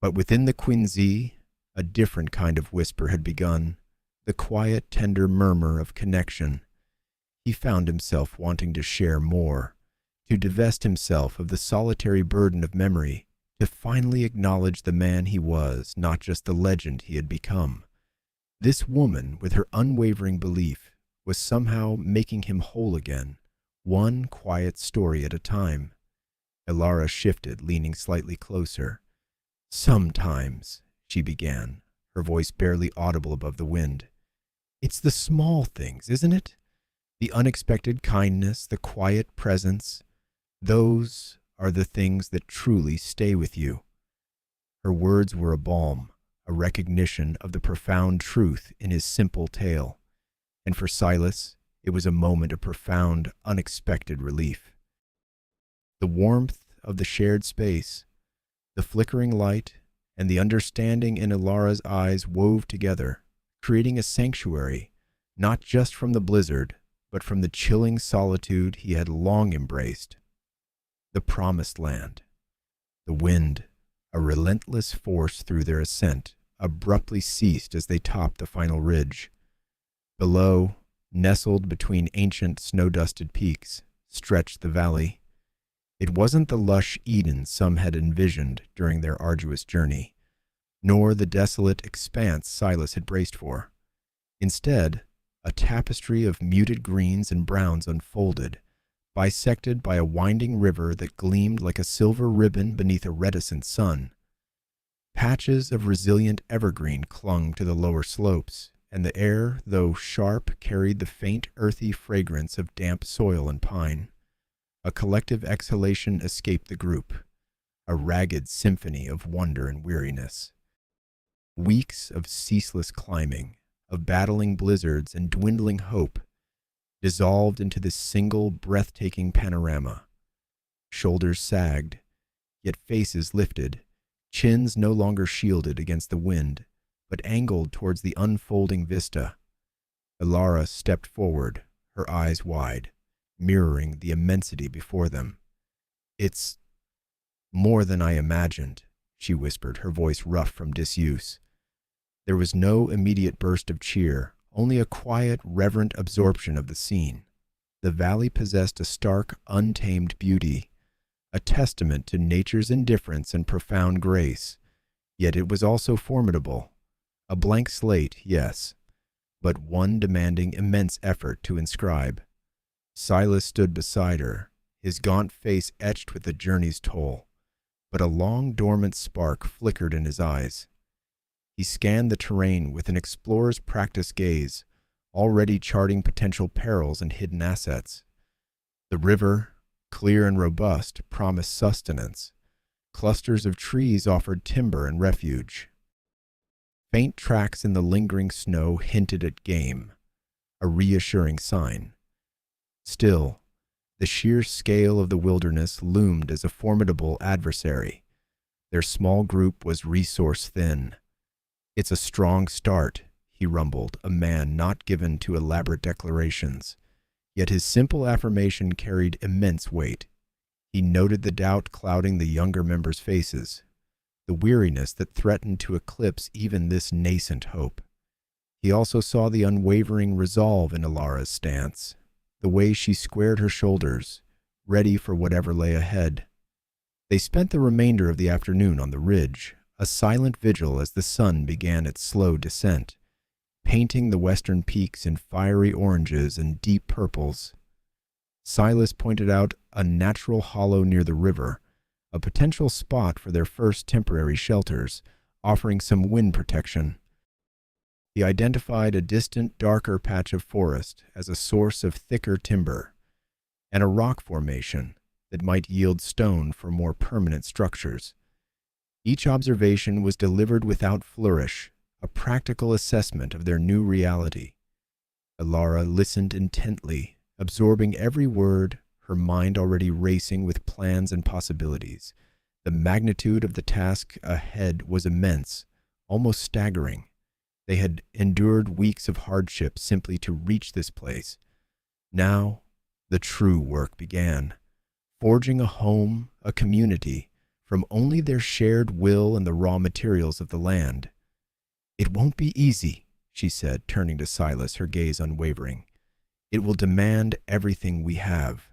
but within the Quincy, a different kind of whisper had begun, the quiet, tender murmur of connection. He found himself wanting to share more, to divest himself of the solitary burden of memory, to finally acknowledge the man he was, not just the legend he had become. This woman, with her unwavering belief, was somehow making him whole again, one quiet story at a time. Alara shifted, leaning slightly closer. "Sometimes," she began, her voice barely audible above the wind. "It's the small things, isn't it? The unexpected kindness, the quiet presence. Those are the things that truly stay with you." Her words were a balm, a recognition of the profound truth in his simple tale. And for Silas, it was a moment of profound, unexpected relief. The warmth of the shared space, the flickering light, and the understanding in Alara's eyes wove together, creating a sanctuary, not just from the blizzard, but from the chilling solitude he had long embraced. The promised land. The wind, a relentless force through their ascent, abruptly ceased as they topped the final ridge. Below, nestled between ancient snow-dusted peaks, stretched the valley. It wasn't the lush Eden some had envisioned during their arduous journey, nor the desolate expanse Silas had braced for. Instead, a tapestry of muted greens and browns unfolded, bisected by a winding river that gleamed like a silver ribbon beneath a reticent sun. Patches of resilient evergreen clung to the lower slopes, and the air, though sharp, carried the faint earthy fragrance of damp soil and pine. A collective exhalation escaped the group, a ragged symphony of wonder and weariness. Weeks of ceaseless climbing, of battling blizzards and dwindling hope, dissolved into this single breathtaking panorama. Shoulders sagged, yet faces lifted, chins no longer shielded against the wind, but angled towards the unfolding vista. Alara stepped forward, her eyes wide, mirroring the immensity before them. "It's more than I imagined," she whispered, her voice rough from disuse. There was no immediate burst of cheer, only a quiet, reverent absorption of the scene. The valley possessed a stark, untamed beauty, a testament to nature's indifference and profound grace. Yet it was also formidable. A blank slate, yes, but one demanding immense effort to inscribe. Silas stood beside her, his gaunt face etched with the journey's toll, but a long dormant spark flickered in his eyes. He scanned the terrain with an explorer's practiced gaze, already charting potential perils and hidden assets. The river, clear and robust, promised sustenance. Clusters of trees offered timber and refuge. Faint tracks in the lingering snow hinted at game, a reassuring sign. Still, the sheer scale of the wilderness loomed as a formidable adversary. Their small group was resource thin. "It's a strong start," he rumbled, a man not given to elaborate declarations. Yet his simple affirmation carried immense weight. He noted the doubt clouding the younger members' faces, the weariness that threatened to eclipse even this nascent hope. He also saw the unwavering resolve in Alara's stance, the way she squared her shoulders, ready for whatever lay ahead. They spent the remainder of the afternoon on the ridge, a silent vigil as the sun began its slow descent, painting the western peaks in fiery oranges and deep purples. Silas pointed out a natural hollow near the river, a potential spot for their first temporary shelters, offering some wind protection. He identified a distant, darker patch of forest as a source of thicker timber, and a rock formation that might yield stone for more permanent structures. Each observation was delivered without flourish, a practical assessment of their new reality. Alara listened intently, absorbing every word, her mind already racing with plans and possibilities. The magnitude of the task ahead was immense, almost staggering. They had endured weeks of hardship simply to reach this place. Now, the true work began, forging a home, a community, from only their shared will and the raw materials of the land. "It won't be easy," she said, turning to Silas, her gaze unwavering. "It will demand everything we have."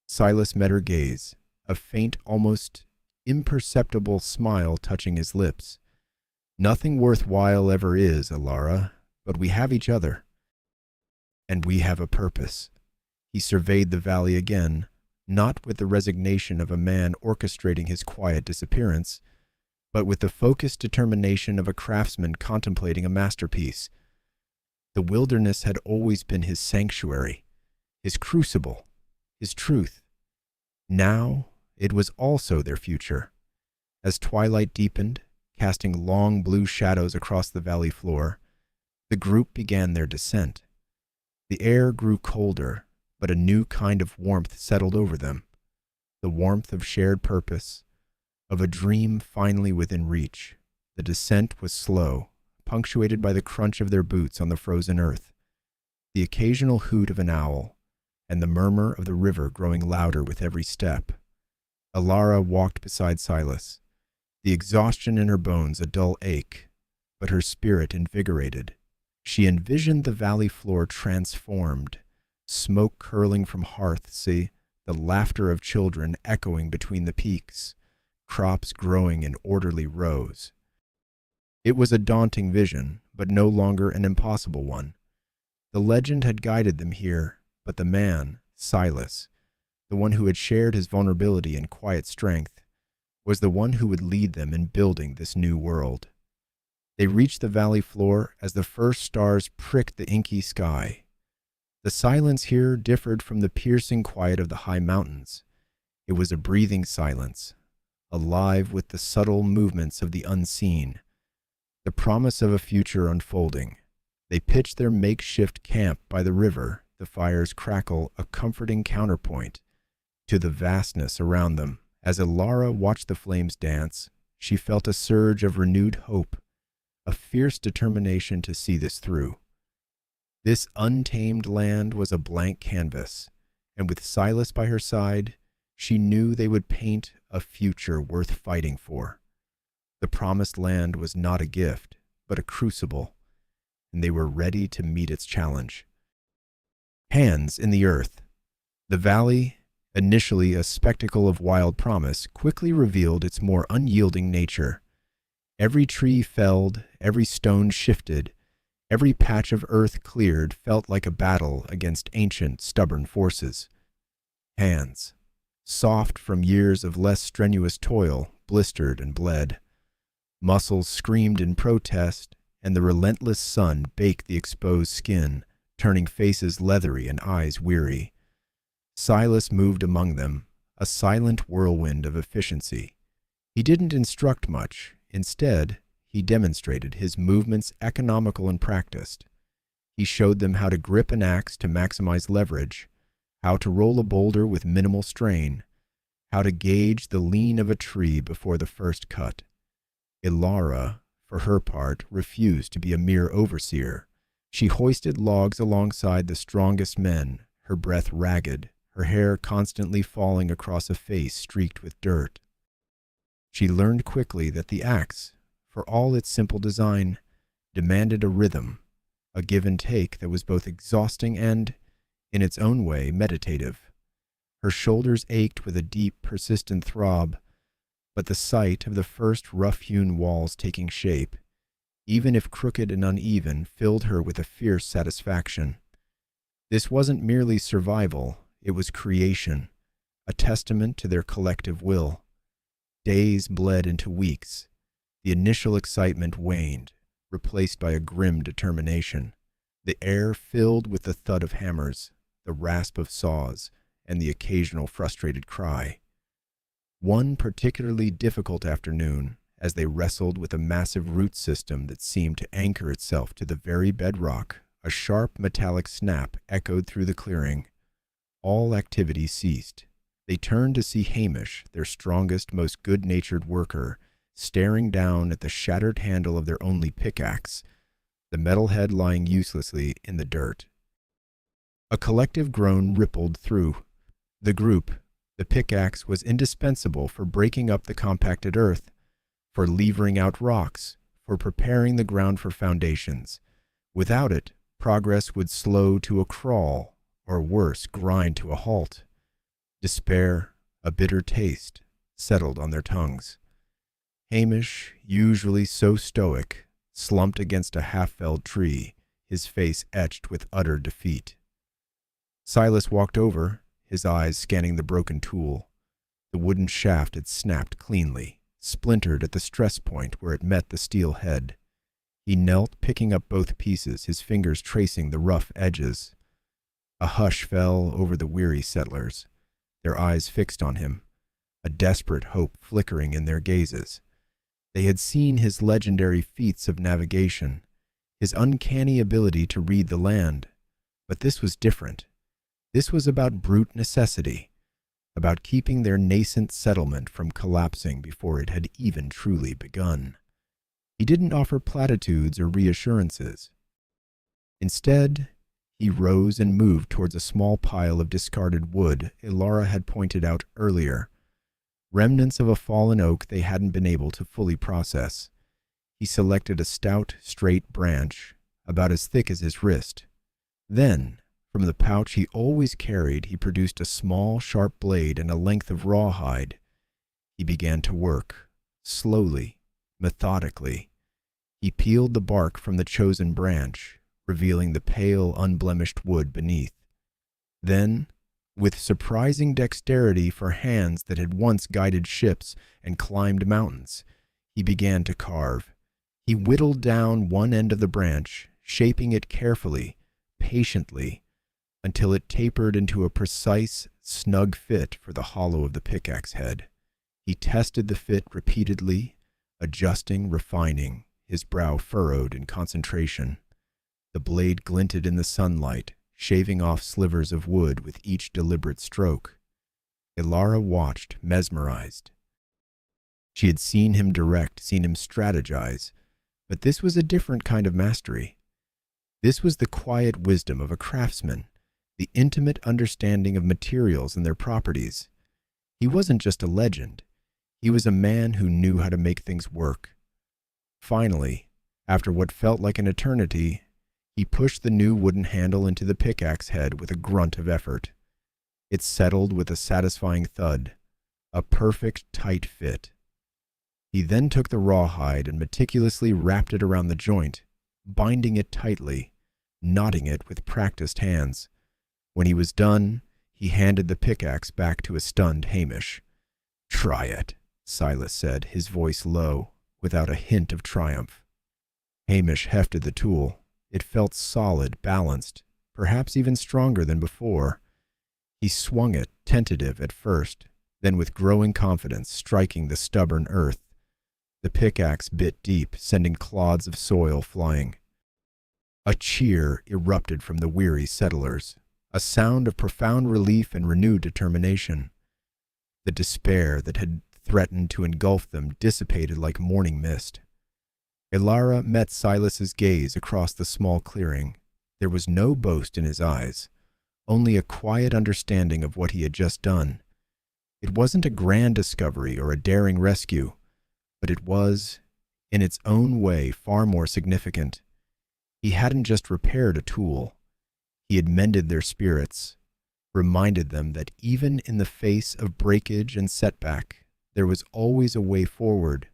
Silas met her gaze, a faint, almost imperceptible smile touching his lips. "Nothing worthwhile ever is, Alara, but we have each other. And we have a purpose." He surveyed the valley again, not with the resignation of a man orchestrating his quiet disappearance, but with the focused determination of a craftsman contemplating a masterpiece. The wilderness had always been his sanctuary, his crucible, his truth. Now it was also their future. As twilight deepened, casting long blue shadows across the valley floor, the group began their descent. The air grew colder, but a new kind of warmth settled over them, the warmth of shared purpose, of a dream finally within reach. The descent was slow, punctuated by the crunch of their boots on the frozen earth, the occasional hoot of an owl, and the murmur of the river growing louder with every step. Alara walked beside Silas, the exhaustion in her bones a dull ache, but her spirit invigorated. She envisioned the valley floor transformed, smoke curling from hearths, the laughter of children echoing between the peaks, crops growing in orderly rows. It was a daunting vision, but no longer an impossible one. The legend had guided them here, but the man, Silas, the one who had shared his vulnerability and quiet strength, was the one who would lead them in building this new world. They reached the valley floor as the first stars pricked the inky sky. The silence here differed from the piercing quiet of the high mountains. It was a breathing silence, alive with the subtle movements of the unseen, the promise of a future unfolding. They pitched their makeshift camp by the river, the fire's crackle a comforting counterpoint to the vastness around them. As Alara watched the flames dance, she felt a surge of renewed hope, a fierce determination to see this through. This untamed land was a blank canvas, and with Silas by her side, she knew they would paint a future worth fighting for. The promised land was not a gift, but a crucible, and they were ready to meet its challenge. Hands in the earth. The valley, initially a spectacle of wild promise, quickly revealed its more unyielding nature. Every tree felled, every stone shifted, every patch of earth cleared felt like a battle against ancient, stubborn forces. Hands, soft from years of less strenuous toil, blistered and bled. Muscles screamed in protest, and the relentless sun baked the exposed skin, turning faces leathery and eyes weary. Silas moved among them, a silent whirlwind of efficiency. He didn't instruct much. Instead, he demonstrated his movements economical and practiced. He showed them how to grip an axe to maximize leverage, how to roll a boulder with minimal strain, how to gauge the lean of a tree before the first cut. Alara, for her part, refused to be a mere overseer. She hoisted logs alongside the strongest men, her breath ragged, her hair constantly falling across a face streaked with dirt. She learned quickly that the axe, for all its simple design, demanded a rhythm, a give and take that was both exhausting and, in its own way, meditative. Her shoulders ached with a deep, persistent throb, but the sight of the first rough-hewn walls taking shape, even if crooked and uneven, filled her with a fierce satisfaction. This wasn't merely survival, it was creation, a testament to their collective will. Days bled into weeks. The initial excitement waned, replaced by a grim determination. The air filled with the thud of hammers, the rasp of saws, and the occasional frustrated cry. One particularly difficult afternoon, as they wrestled with a massive root system that seemed to anchor itself to the very bedrock, a sharp metallic snap echoed through the clearing. All activity ceased. They turned to see Hamish, their strongest, most good-natured worker, staring down at the shattered handle of their only pickaxe, the metal head lying uselessly in the dirt. A collective groan rippled through the group. The pickaxe was indispensable for breaking up the compacted earth, for levering out rocks, for preparing the ground for foundations. Without it, progress would slow to a crawl, or worse, grind to a halt. Despair, a bitter taste, settled on their tongues. Hamish, usually so stoic, slumped against a half-felled tree, his face etched with utter defeat. Silas walked over, his eyes scanning the broken tool. The wooden shaft had snapped cleanly, splintered at the stress point where it met the steel head. He knelt, picking up both pieces, his fingers tracing the rough edges. A hush fell over the weary settlers, their eyes fixed on him, a desperate hope flickering in their gazes. They had seen his legendary feats of navigation, his uncanny ability to read the land, but this was different. This was about brute necessity, about keeping their nascent settlement from collapsing before it had even truly begun. He didn't offer platitudes or reassurances. Instead, he rose and moved towards a small pile of discarded wood Ilara had pointed out earlier, remnants of a fallen oak they hadn't been able to fully process. He selected a stout, straight branch, about as thick as his wrist. Then, from the pouch he always carried, he produced a small, sharp blade and a length of rawhide. He began to work, slowly, methodically. He peeled the bark from the chosen branch, revealing the pale, unblemished wood beneath. Then, with surprising dexterity for hands that had once guided ships and climbed mountains, he began to carve. He whittled down one end of the branch, shaping it carefully, patiently, until it tapered into a precise, snug fit for the hollow of the pickaxe head. He tested the fit repeatedly, adjusting, refining, his brow furrowed in concentration. The blade glinted in the sunlight, shaving off slivers of wood with each deliberate stroke. Ilara watched, mesmerized. She had seen him direct, seen him strategize, but this was a different kind of mastery. This was the quiet wisdom of a craftsman, the intimate understanding of materials and their properties. He wasn't just a legend. He was a man who knew how to make things work. Finally, after what felt like an eternity, he pushed the new wooden handle into the pickaxe head with a grunt of effort. It settled with a satisfying thud, a perfect, tight fit. He then took the rawhide and meticulously wrapped it around the joint, binding it tightly, knotting it with practiced hands. When he was done, he handed the pickaxe back to a stunned Hamish. "Try it," Silas said, his voice low, without a hint of triumph. Hamish hefted the tool. It felt solid, balanced, perhaps even stronger than before. He swung it, tentative at first, then with growing confidence, striking the stubborn earth. The pickaxe bit deep, sending clods of soil flying. A cheer erupted from the weary settlers, a sound of profound relief and renewed determination. The despair that had threatened to engulf them dissipated like morning mist. Ilara met Silas's gaze across the small clearing. There was no boast in his eyes, only a quiet understanding of what he had just done. It wasn't a grand discovery or a daring rescue, but it was, in its own way, far more significant. He hadn't just repaired a tool. He had mended their spirits, reminded them that even in the face of breakage and setback, there was always a way forward,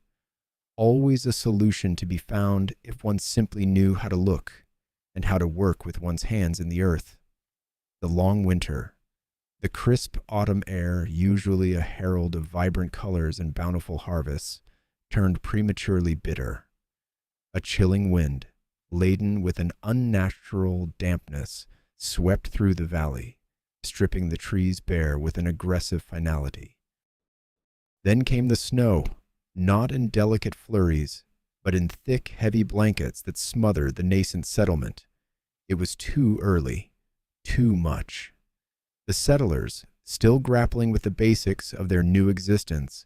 always a solution to be found if one simply knew how to look and how to work with one's hands in the earth. The long winter, The crisp autumn air, usually a herald of vibrant colors and bountiful harvests, turned prematurely bitter. A chilling wind, laden with an unnatural dampness, swept through the valley, stripping the trees bare with an aggressive finality. Then came the snow, not in delicate flurries, but in thick, heavy blankets that smothered the nascent settlement. It was too early, too much. The settlers, still grappling with the basics of their new existence,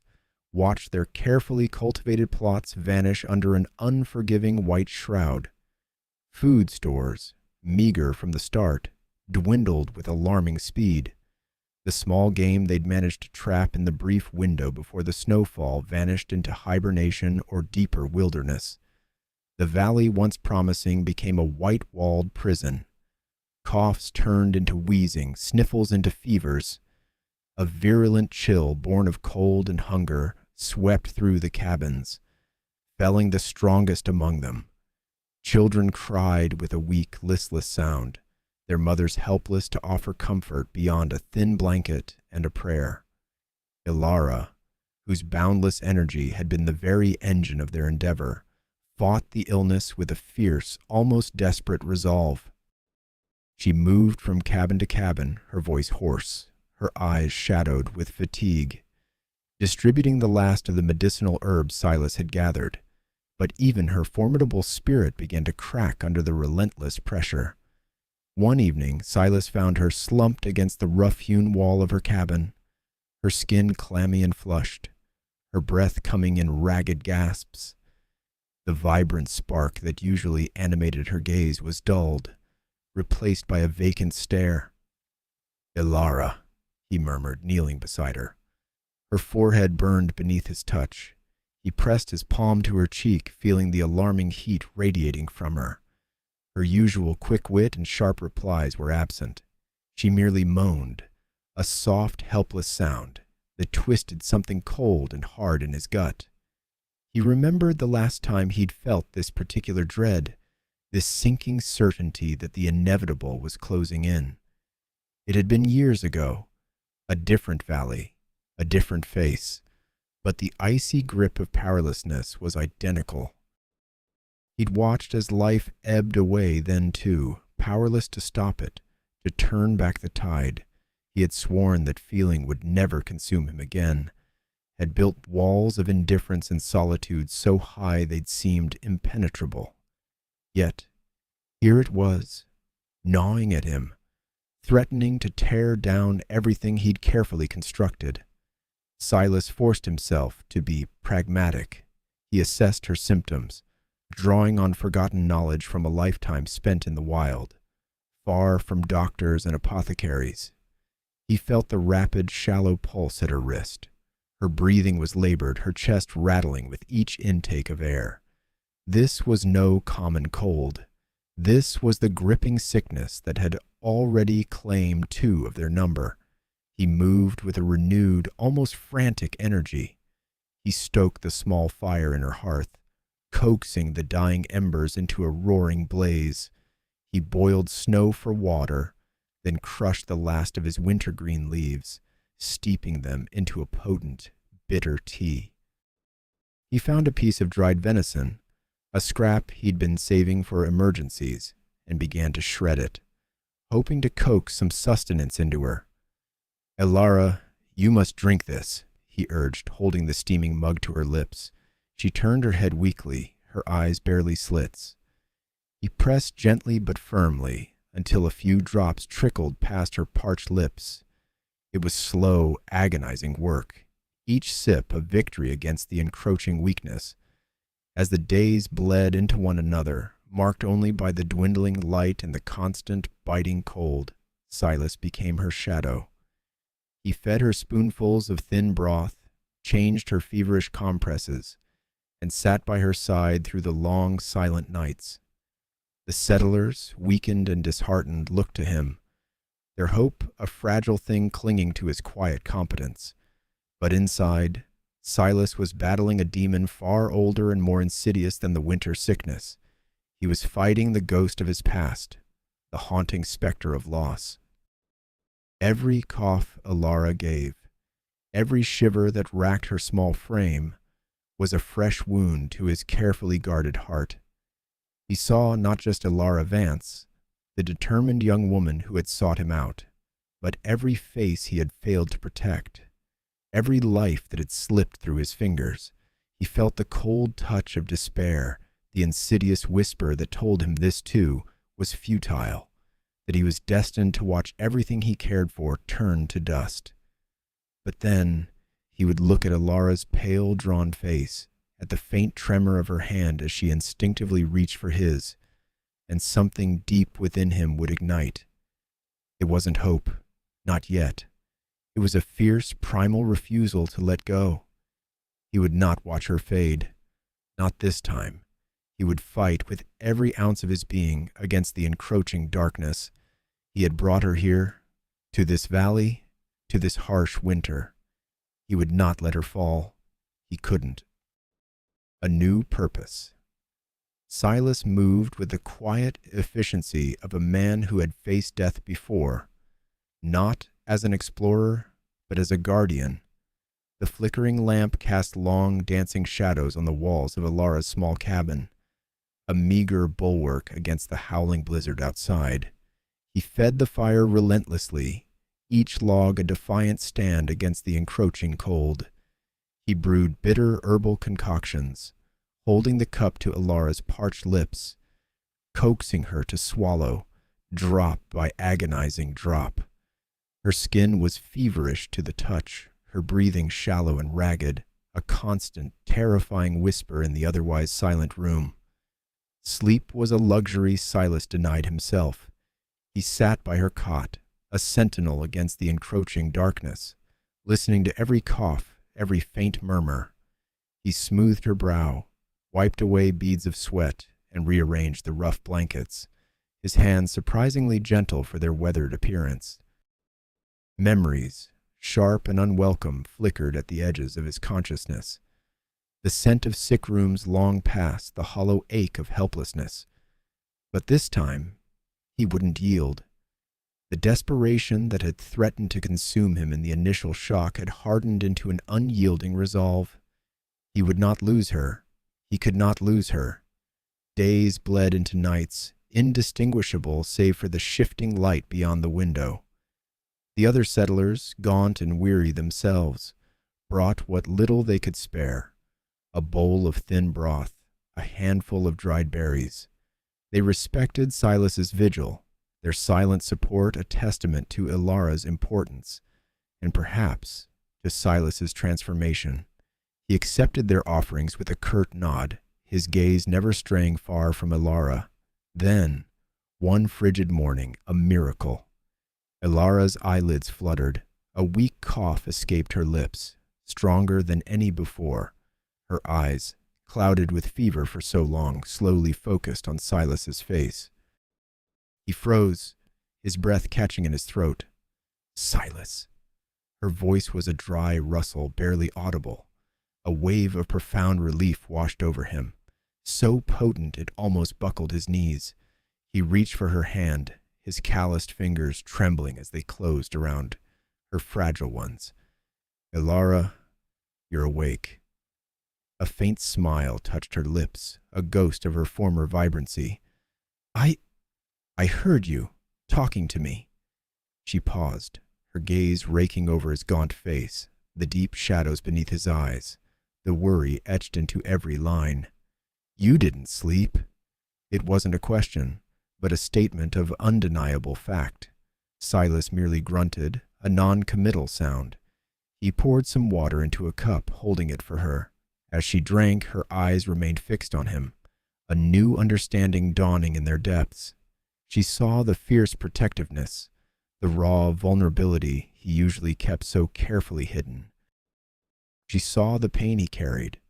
watched their carefully cultivated plots vanish under an unforgiving white shroud. Food stores, meager from the start, dwindled with alarming speed. The small game they'd managed to trap in the brief window before the snowfall vanished into hibernation or deeper wilderness. The valley, once promising, became a white-walled prison. Coughs turned into wheezing, sniffles into fevers. A virulent chill born of cold and hunger swept through the cabins, felling the strongest among them. Children cried with a weak, listless sound, their mothers helpless to offer comfort beyond a thin blanket and a prayer. Ilara, whose boundless energy had been the very engine of their endeavor, fought the illness with a fierce, almost desperate resolve. She moved from cabin to cabin, her voice hoarse, her eyes shadowed with fatigue, distributing the last of the medicinal herbs Silas had gathered. But even her formidable spirit began to crack under the relentless pressure. One evening, Silas found her slumped against the rough-hewn wall of her cabin, her skin clammy and flushed, her breath coming in ragged gasps. The vibrant spark that usually animated her gaze was dulled, replaced by a vacant stare. "Ilara," he murmured, kneeling beside her. Her forehead burned beneath his touch. He pressed his palm to her cheek, feeling the alarming heat radiating from her. Her usual quick wit and sharp replies were absent. She merely moaned, a soft, helpless sound that twisted something cold and hard in his gut. He remembered the last time he'd felt this particular dread, this sinking certainty that the inevitable was closing in. It had been years ago, a different valley, a different face, but the icy grip of powerlessness was identical. He'd watched as life ebbed away then too, powerless to stop it, to turn back the tide. He had sworn that feeling would never consume him again, had built walls of indifference and solitude so high they'd seemed impenetrable. Yet, here it was, gnawing at him, threatening to tear down everything he'd carefully constructed. Silas forced himself to be pragmatic. He assessed her symptoms, drawing on forgotten knowledge from a lifetime spent in the wild, far from doctors and apothecaries. He felt the rapid, shallow pulse at her wrist. Her breathing was labored, her chest rattling with each intake of air. This was no common cold. This was the gripping sickness that had already claimed 2 of their number. He moved with a renewed, almost frantic energy. He stoked the small fire in her hearth, coaxing the dying embers into a roaring blaze. He boiled snow for water, then crushed the last of his wintergreen leaves, steeping them into a potent, bitter tea. He found a piece of dried venison, a scrap he'd been saving for emergencies, and began to shred it, hoping to coax some sustenance into her. "Ilara, you must drink this," he urged, holding the steaming mug to her lips. She turned her head weakly, her eyes barely slits. He pressed gently but firmly until a few drops trickled past her parched lips. It was slow, agonizing work, each sip a victory against the encroaching weakness. As the days bled into one another, marked only by the dwindling light and the constant, biting cold, Silas became her shadow. He fed her spoonfuls of thin broth, changed her feverish compresses, and sat by her side through the long, silent nights. The settlers, weakened and disheartened, looked to him, their hope a fragile thing clinging to his quiet competence. But inside, Silas was battling a demon far older and more insidious than the winter sickness. He was fighting the ghost of his past, the haunting specter of loss. Every cough Alara gave, every shiver that racked her small frame, was a fresh wound to his carefully guarded heart. He saw not just Alara Vance, the determined young woman who had sought him out, but every face he had failed to protect, every life that had slipped through his fingers. He felt the cold touch of despair, the insidious whisper that told him this too was futile, that he was destined to watch everything he cared for turn to dust. But then he would look at Alara's pale, drawn face, at the faint tremor of her hand as she instinctively reached for his, and something deep within him would ignite. It wasn't hope, not yet. It was a fierce, primal refusal to let go. He would not watch her fade. Not this time. He would fight with every ounce of his being against the encroaching darkness. He had brought her here, to this valley, to this harsh winter. He would not let her fall. He couldn't. A new purpose. Silas moved with the quiet efficiency of a man who had faced death before, not as an explorer, but as a guardian. The flickering lamp cast long, dancing shadows on the walls of Alara's small cabin, a meager bulwark against the howling blizzard outside. He fed the fire relentlessly, each log a defiant stand against the encroaching cold. He brewed bitter herbal concoctions, holding the cup to Alara's parched lips, coaxing her to swallow, drop by agonizing drop. Her skin was feverish to the touch, her breathing shallow and ragged, a constant, terrifying whisper in the otherwise silent room. Sleep was a luxury Silas denied himself. He sat by her cot, a sentinel against the encroaching darkness, listening to every cough, every faint murmur. He smoothed her brow, wiped away beads of sweat, and rearranged the rough blankets, his hands surprisingly gentle for their weathered appearance. Memories, sharp and unwelcome, flickered at the edges of his consciousness. The scent of sick rooms long past, the hollow ache of helplessness. But this time, he wouldn't yield. The desperation that had threatened to consume him in the initial shock had hardened into an unyielding resolve. He would not lose her. He could not lose her. Days bled into nights, indistinguishable save for the shifting light beyond the window. The other settlers, gaunt and weary themselves, brought what little they could spare, a bowl of thin broth, a handful of dried berries. They respected Silas's vigil, their silent support a testament to Alara's importance, and perhaps to Silas's transformation. He accepted their offerings with a curt nod, his gaze never straying far from Alara. Then, one frigid morning, a miracle. Alara's eyelids fluttered. A weak cough escaped her lips, stronger than any before. Her eyes, clouded with fever for so long, slowly focused on Silas's face. He froze, his breath catching in his throat. Silas. Her voice was a dry rustle, barely audible. A wave of profound relief washed over him, so potent it almost buckled his knees. He reached for her hand, his calloused fingers trembling as they closed around her fragile ones. Alara, you're awake. A faint smile touched her lips, a ghost of her former vibrancy. I heard you, talking to me. She paused, her gaze raking over his gaunt face, the deep shadows beneath his eyes, the worry etched into every line. You didn't sleep. It wasn't a question, but a statement of undeniable fact. Silas merely grunted, a non-committal sound. He poured some water into a cup, holding it for her. As she drank, her eyes remained fixed on him, a new understanding dawning in their depths. She saw the fierce protectiveness, the raw vulnerability he usually kept so carefully hidden. She saw the pain he carried,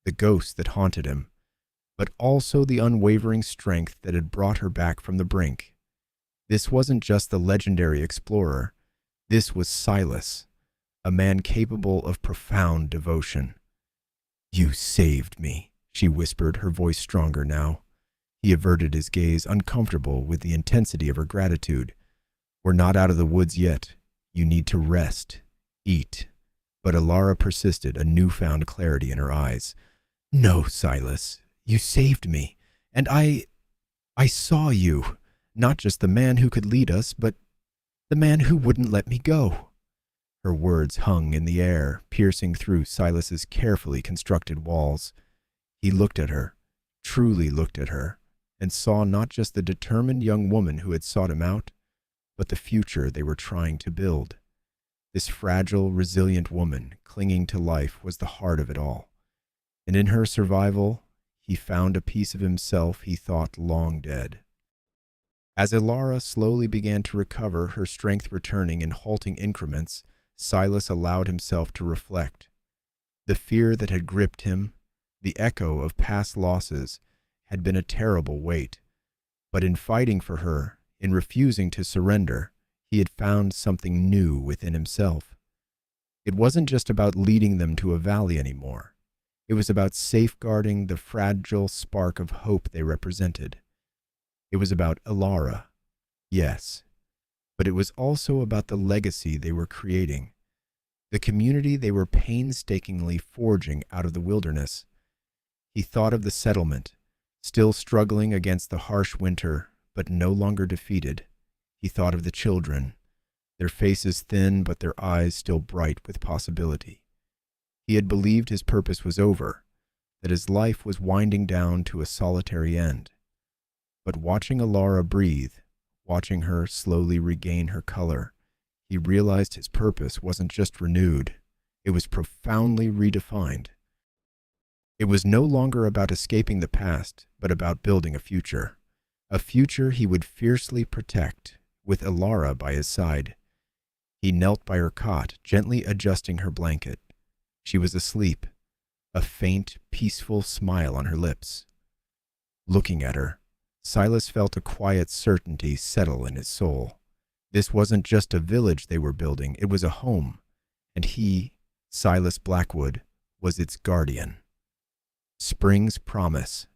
the ghost that haunted him, but also the unwavering strength that had brought her back from the brink. This wasn't just the legendary explorer. This was Silas, a man capable of profound devotion. You saved me, she whispered, her voice stronger now. He averted his gaze, uncomfortable with the intensity of her gratitude. We're not out of the woods yet. You need to rest, eat. But Alara persisted, a newfound clarity in her eyes. No, Silas, you saved me, and I saw you, not just the man who could lead us, but the man who wouldn't let me go. Her words hung in the air, piercing through Silas's carefully constructed walls. He looked at her, truly looked at her, and saw not just the determined young woman who had sought him out, but the future they were trying to build. This fragile, resilient woman, clinging to life, was the heart of it all. And in her survival, he found a piece of himself he thought long dead. As Alara slowly began to recover, her strength returning in halting increments, Silas allowed himself to reflect. The fear that had gripped him, the echo of past losses, had been a terrible weight. But in fighting for her, in refusing to surrender, he had found something new within himself. It wasn't just about leading them to a valley anymore. It was about safeguarding the fragile spark of hope they represented. It was about Alara, yes, but it was also about the legacy they were creating, the community they were painstakingly forging out of the wilderness. He thought of the settlement, still struggling against the harsh winter, but no longer defeated. He thought of the children, their faces thin but their eyes still bright with possibility. He had believed his purpose was over, that his life was winding down to a solitary end. But watching Alara breathe, watching her slowly regain her color, he realized his purpose wasn't just renewed, it was profoundly redefined. It was no longer about escaping the past, but about building a future he would fiercely protect, with Alara by his side. He knelt by her cot, gently adjusting her blanket. She was asleep, a faint, peaceful smile on her lips. Looking at her, Silas felt a quiet certainty settle in his soul. This wasn't just a village they were building, it was a home, and he, Silas Blackwood, was its guardian. Spring's promise.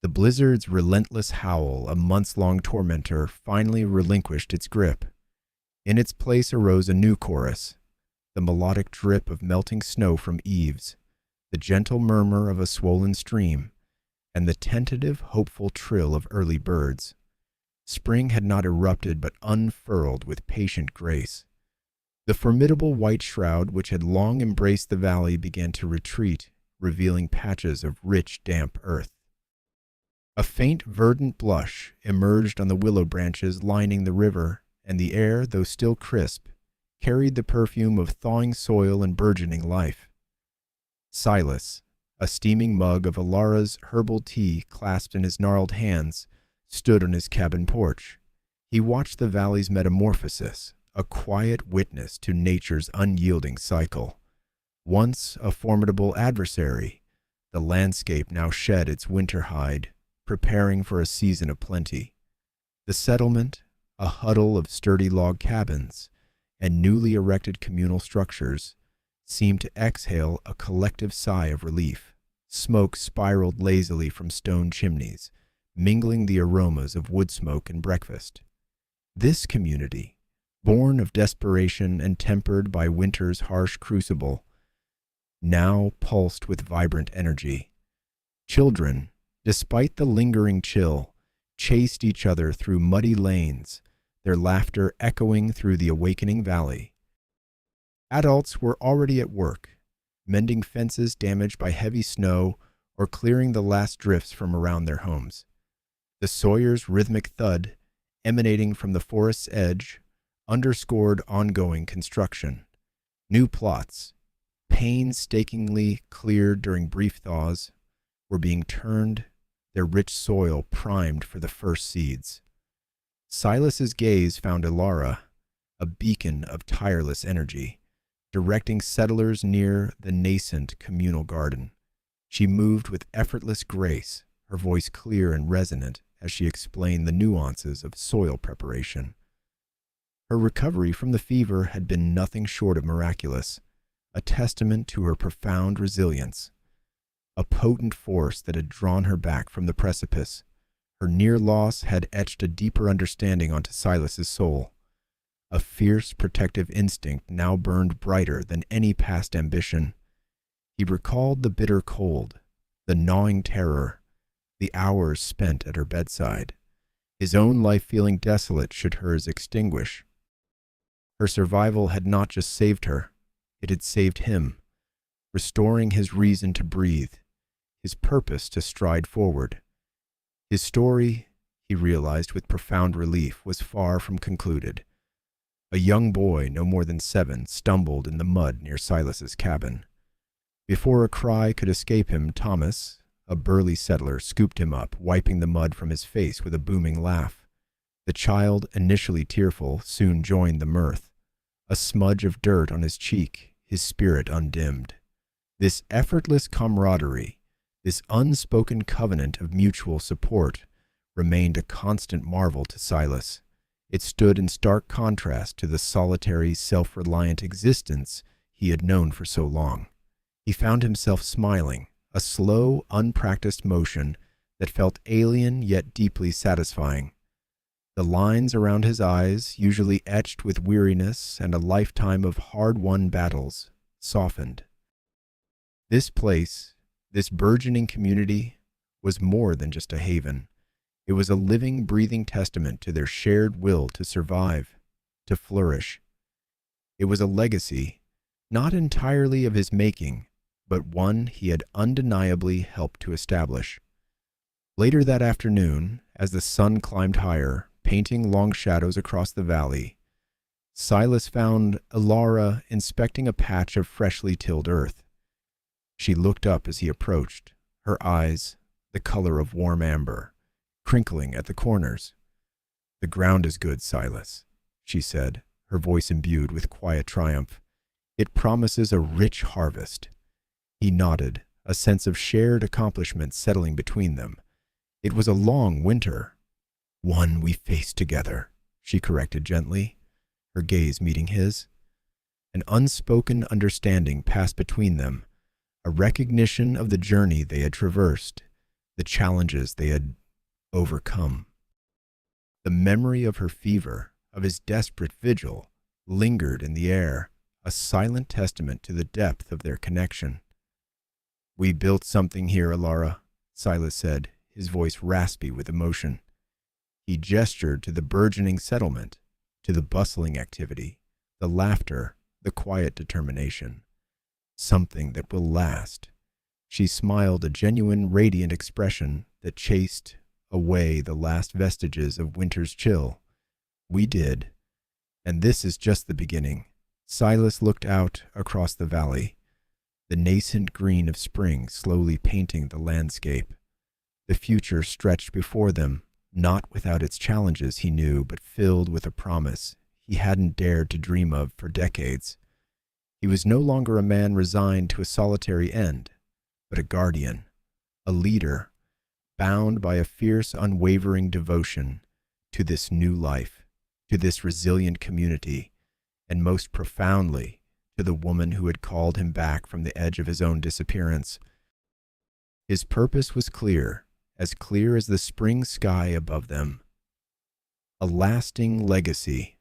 The blizzard's relentless howl, a months-long tormentor, finally relinquished its grip. In its place arose a new chorus, the melodic drip of melting snow from eaves, the gentle murmur of a swollen stream, and the tentative, hopeful trill of early birds. Spring had not erupted but unfurled with patient grace. The formidable white shroud which had long embraced the valley began to retreat, revealing patches of rich, damp earth. A faint, verdant blush emerged on the willow branches lining the river, and the air, though still crisp, carried the perfume of thawing soil and burgeoning life. Silas, a steaming mug of Alara's herbal tea clasped in his gnarled hands, stood on his cabin porch. He watched the valley's metamorphosis, a quiet witness to nature's unyielding cycle. Once a formidable adversary, the landscape now shed its winter hide, preparing for a season of plenty. The settlement, a huddle of sturdy log cabins and newly erected communal structures, seemed to exhale a collective sigh of relief. Smoke spiraled lazily from stone chimneys, mingling the aromas of wood smoke and breakfast. This community, born of desperation and tempered by winter's harsh crucible, now pulsed with vibrant energy. Children, despite the lingering chill, chased each other through muddy lanes, their laughter echoing through the awakening valley. Adults were already at work, mending fences damaged by heavy snow or clearing the last drifts from around their homes. The sawyer's rhythmic thud, emanating from the forest's edge, underscored ongoing construction. New plots, painstakingly cleared during brief thaws, were being turned, their rich soil primed for the first seeds. Silas's gaze found Alara, a beacon of tireless energy, directing settlers near the nascent communal garden. She moved with effortless grace, her voice clear and resonant as she explained the nuances of soil preparation. Her recovery from the fever had been nothing short of miraculous, a testament to her profound resilience. A potent force that had drawn her back from the precipice. Her near loss had etched a deeper understanding onto Silas's soul. A fierce protective instinct now burned brighter than any past ambition. He recalled the bitter cold, the gnawing terror, the hours spent at her bedside, his own life feeling desolate should hers extinguish. Her survival had not just saved her, it had saved him, restoring his reason to breathe, his purpose to stride forward. His story, he realized with profound relief, was far from concluded. A young boy, no more than 7, stumbled in the mud near Silas's cabin. Before a cry could escape him, Thomas, a burly settler, scooped him up, wiping the mud from his face with a booming laugh. The child, initially tearful, soon joined the mirth. A smudge of dirt on his cheek, his spirit undimmed. This effortless camaraderie, this unspoken covenant of mutual support, remained a constant marvel to Silas. It stood in stark contrast to the solitary, self-reliant existence he had known for so long. He found himself smiling, a slow, unpracticed motion that felt alien yet deeply satisfying. The lines around his eyes, usually etched with weariness and a lifetime of hard-won battles, softened. This place, this burgeoning community, was more than just a haven. It was a living, breathing testament to their shared will to survive, to flourish. It was a legacy, not entirely of his making, but one he had undeniably helped to establish. Later that afternoon, as the sun climbed higher, painting long shadows across the valley, Silas found Ilara inspecting a patch of freshly tilled earth. She looked up as he approached, her eyes, the color of warm amber, crinkling at the corners. "The ground is good, Silas," she said, her voice imbued with quiet triumph. "It promises a rich harvest." He nodded, a sense of shared accomplishment settling between them. It was a long winter. "One we faced together," she corrected gently, her gaze meeting his. An unspoken understanding passed between them, a recognition of the journey they had traversed, the challenges they had overcome. The memory of her fever, of his desperate vigil, lingered in the air, a silent testament to the depth of their connection. "We built something here, Ilara," Silas said, his voice raspy with emotion. He gestured to the burgeoning settlement, to the bustling activity, the laughter, the quiet determination. "Something that will last." She smiled, a genuine, radiant expression that chased away the last vestiges of winter's chill. "We did. And this is just the beginning." Silas looked out across the valley, the nascent green of spring slowly painting the landscape. The future stretched before them, not without its challenges, he knew, but filled with a promise he hadn't dared to dream of for decades. He was no longer a man resigned to a solitary end, but a guardian, a leader, bound by a fierce, unwavering devotion to this new life, to this resilient community, and most profoundly, to the woman who had called him back from the edge of his own disappearance. His purpose was clear as the spring sky above them. A lasting legacy.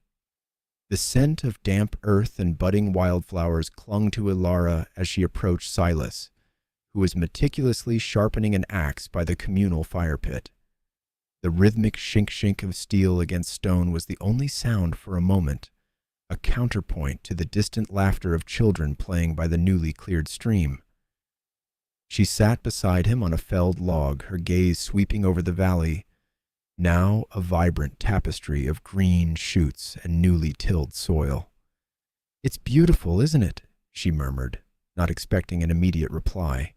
The scent of damp earth and budding wildflowers clung to Ilara as she approached Silas, who was meticulously sharpening an axe by the communal fire pit. The rhythmic shink-shink of steel against stone was the only sound for a moment, a counterpoint to the distant laughter of children playing by the newly cleared stream. She sat beside him on a felled log, her gaze sweeping over the valley, now a vibrant tapestry of green shoots and newly tilled soil. "It's beautiful, isn't it?" she murmured, not expecting an immediate reply.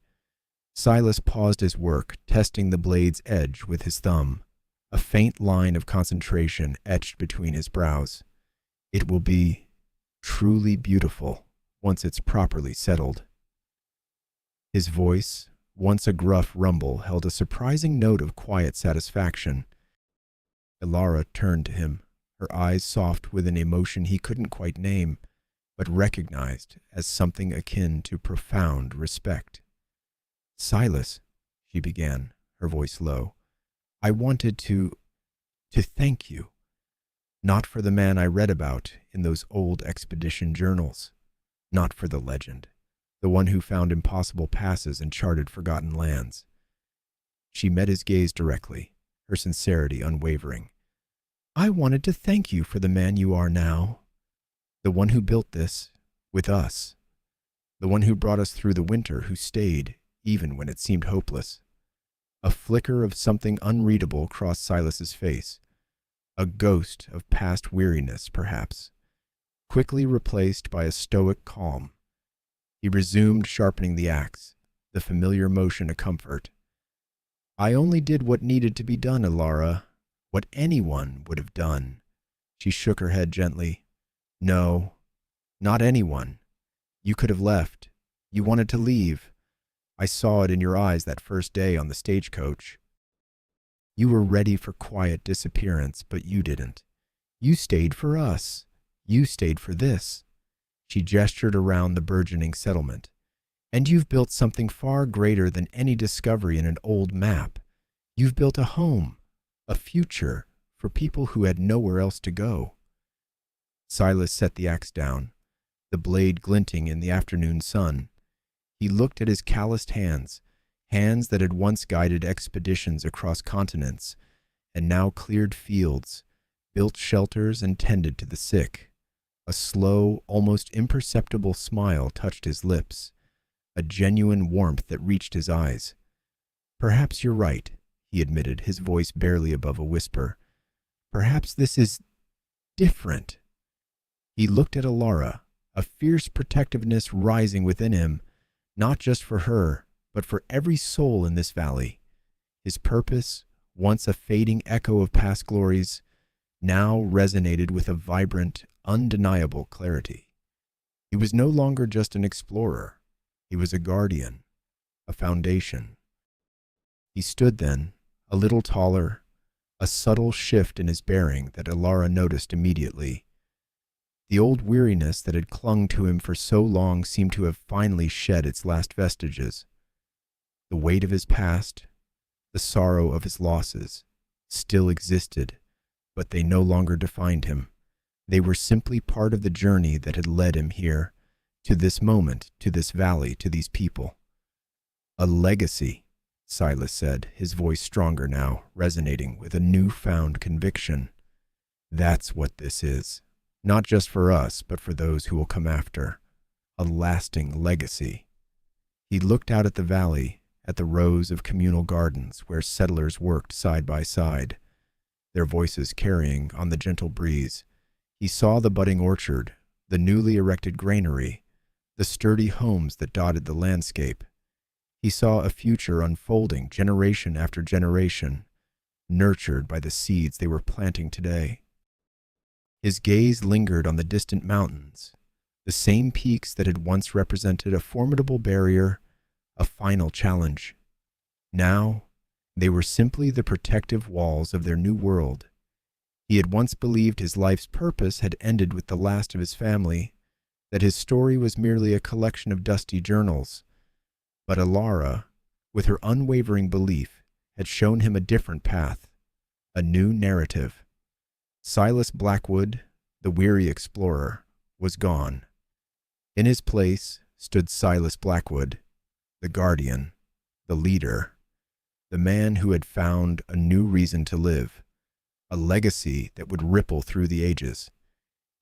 Silas paused his work, testing the blade's edge with his thumb, a faint line of concentration etched between his brows. "It will be truly beautiful once it's properly settled." His voice, once a gruff rumble, held a surprising note of quiet satisfaction. Ilara turned to him, her eyes soft with an emotion he couldn't quite name, but recognized as something akin to profound respect. "Silas," she began, her voice low, "I wanted to thank you. Not for the man I read about in those old expedition journals, not for the legend, the one who found impossible passes and charted forgotten lands. She met his gaze directly, her sincerity unwavering. I wanted to thank you for the man you are now, the one who built this, with us, the one who brought us through the winter, who stayed, even when it seemed hopeless. A flicker of something unreadable crossed Silas's face, a ghost of past weariness, perhaps, quickly replaced by a stoic calm. He resumed sharpening the axe, the familiar motion a comfort. I only did what needed to be done, Alara, what anyone would have done. She shook her head gently. No, not anyone. You could have left. You wanted to leave. I saw it in your eyes that first day on the stagecoach. You were ready for quiet disappearance, but you didn't. You stayed for us. You stayed for this. She gestured around the burgeoning settlement. And you've built something far greater than any discovery in an old map. You've built a home, a future, for people who had nowhere else to go. Silas set the axe down, the blade glinting in the afternoon sun. He looked at his calloused hands, hands that had once guided expeditions across continents, and now cleared fields, built shelters, and tended to the sick. A slow, almost imperceptible smile touched his lips, a genuine warmth that reached his eyes. Perhaps you're right, he admitted, his voice barely above a whisper. Perhaps this is different. He looked at Alara, a fierce protectiveness rising within him, not just for her, but for every soul in this valley. His purpose, once a fading echo of past glories, now resonated with a vibrant, undeniable clarity. He was no longer just an explorer. He was a guardian, a foundation. He stood then, a little taller, a subtle shift in his bearing that Alara noticed immediately. The old weariness that had clung to him for so long seemed to have finally shed its last vestiges. The weight of his past, the sorrow of his losses, still existed, but they no longer defined him. They were simply part of the journey that had led him here, to this moment, to this valley, to these people. A legacy, Silas said, his voice stronger now, resonating with a newfound conviction. That's what this is. Not just for us, but for those who will come after. A lasting legacy. He looked out at the valley, at the rows of communal gardens where settlers worked side by side, their voices carrying on the gentle breeze. He saw the budding orchard, the newly erected granary, the sturdy homes that dotted the landscape. He saw a future unfolding generation after generation, nurtured by the seeds they were planting today. His gaze lingered on the distant mountains, the same peaks that had once represented a formidable barrier, a final challenge. Now, they were simply the protective walls of their new world. He had once believed his life's purpose had ended with the last of his family, that his story was merely a collection of dusty journals. But Alara, with her unwavering belief, had shown him a different path, a new narrative. Silas Blackwood, the weary explorer, was gone. In his place stood Silas Blackwood, the guardian, the leader, the man who had found a new reason to live, a legacy that would ripple through the ages.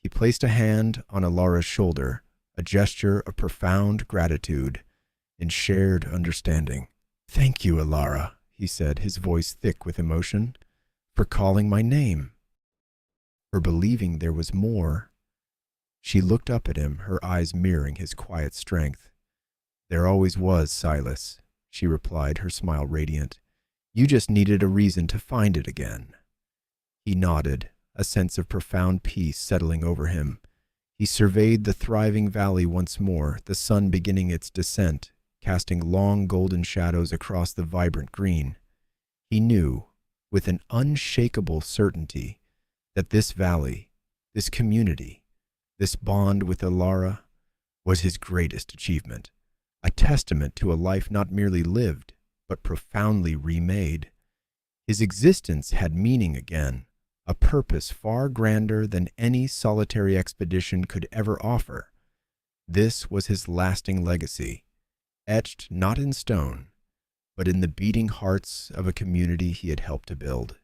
He placed a hand on Alara's shoulder, a gesture of profound gratitude and shared understanding. Thank you, Alara, he said, his voice thick with emotion, for calling my name, for believing there was more. She looked up at him, her eyes mirroring his quiet strength. There always was, Silas, she replied, her smile radiant. You just needed a reason to find it again. He nodded, a sense of profound peace settling over him. He surveyed the thriving valley once more, the sun beginning its descent, casting long golden shadows across the vibrant green. He knew, with an unshakable certainty, that this valley, this community, this bond with Alara was his greatest achievement, a testament to a life not merely lived, but profoundly remade. His existence had meaning again, a purpose far grander than any solitary expedition could ever offer. This was his lasting legacy, etched not in stone, but in the beating hearts of a community he had helped to build.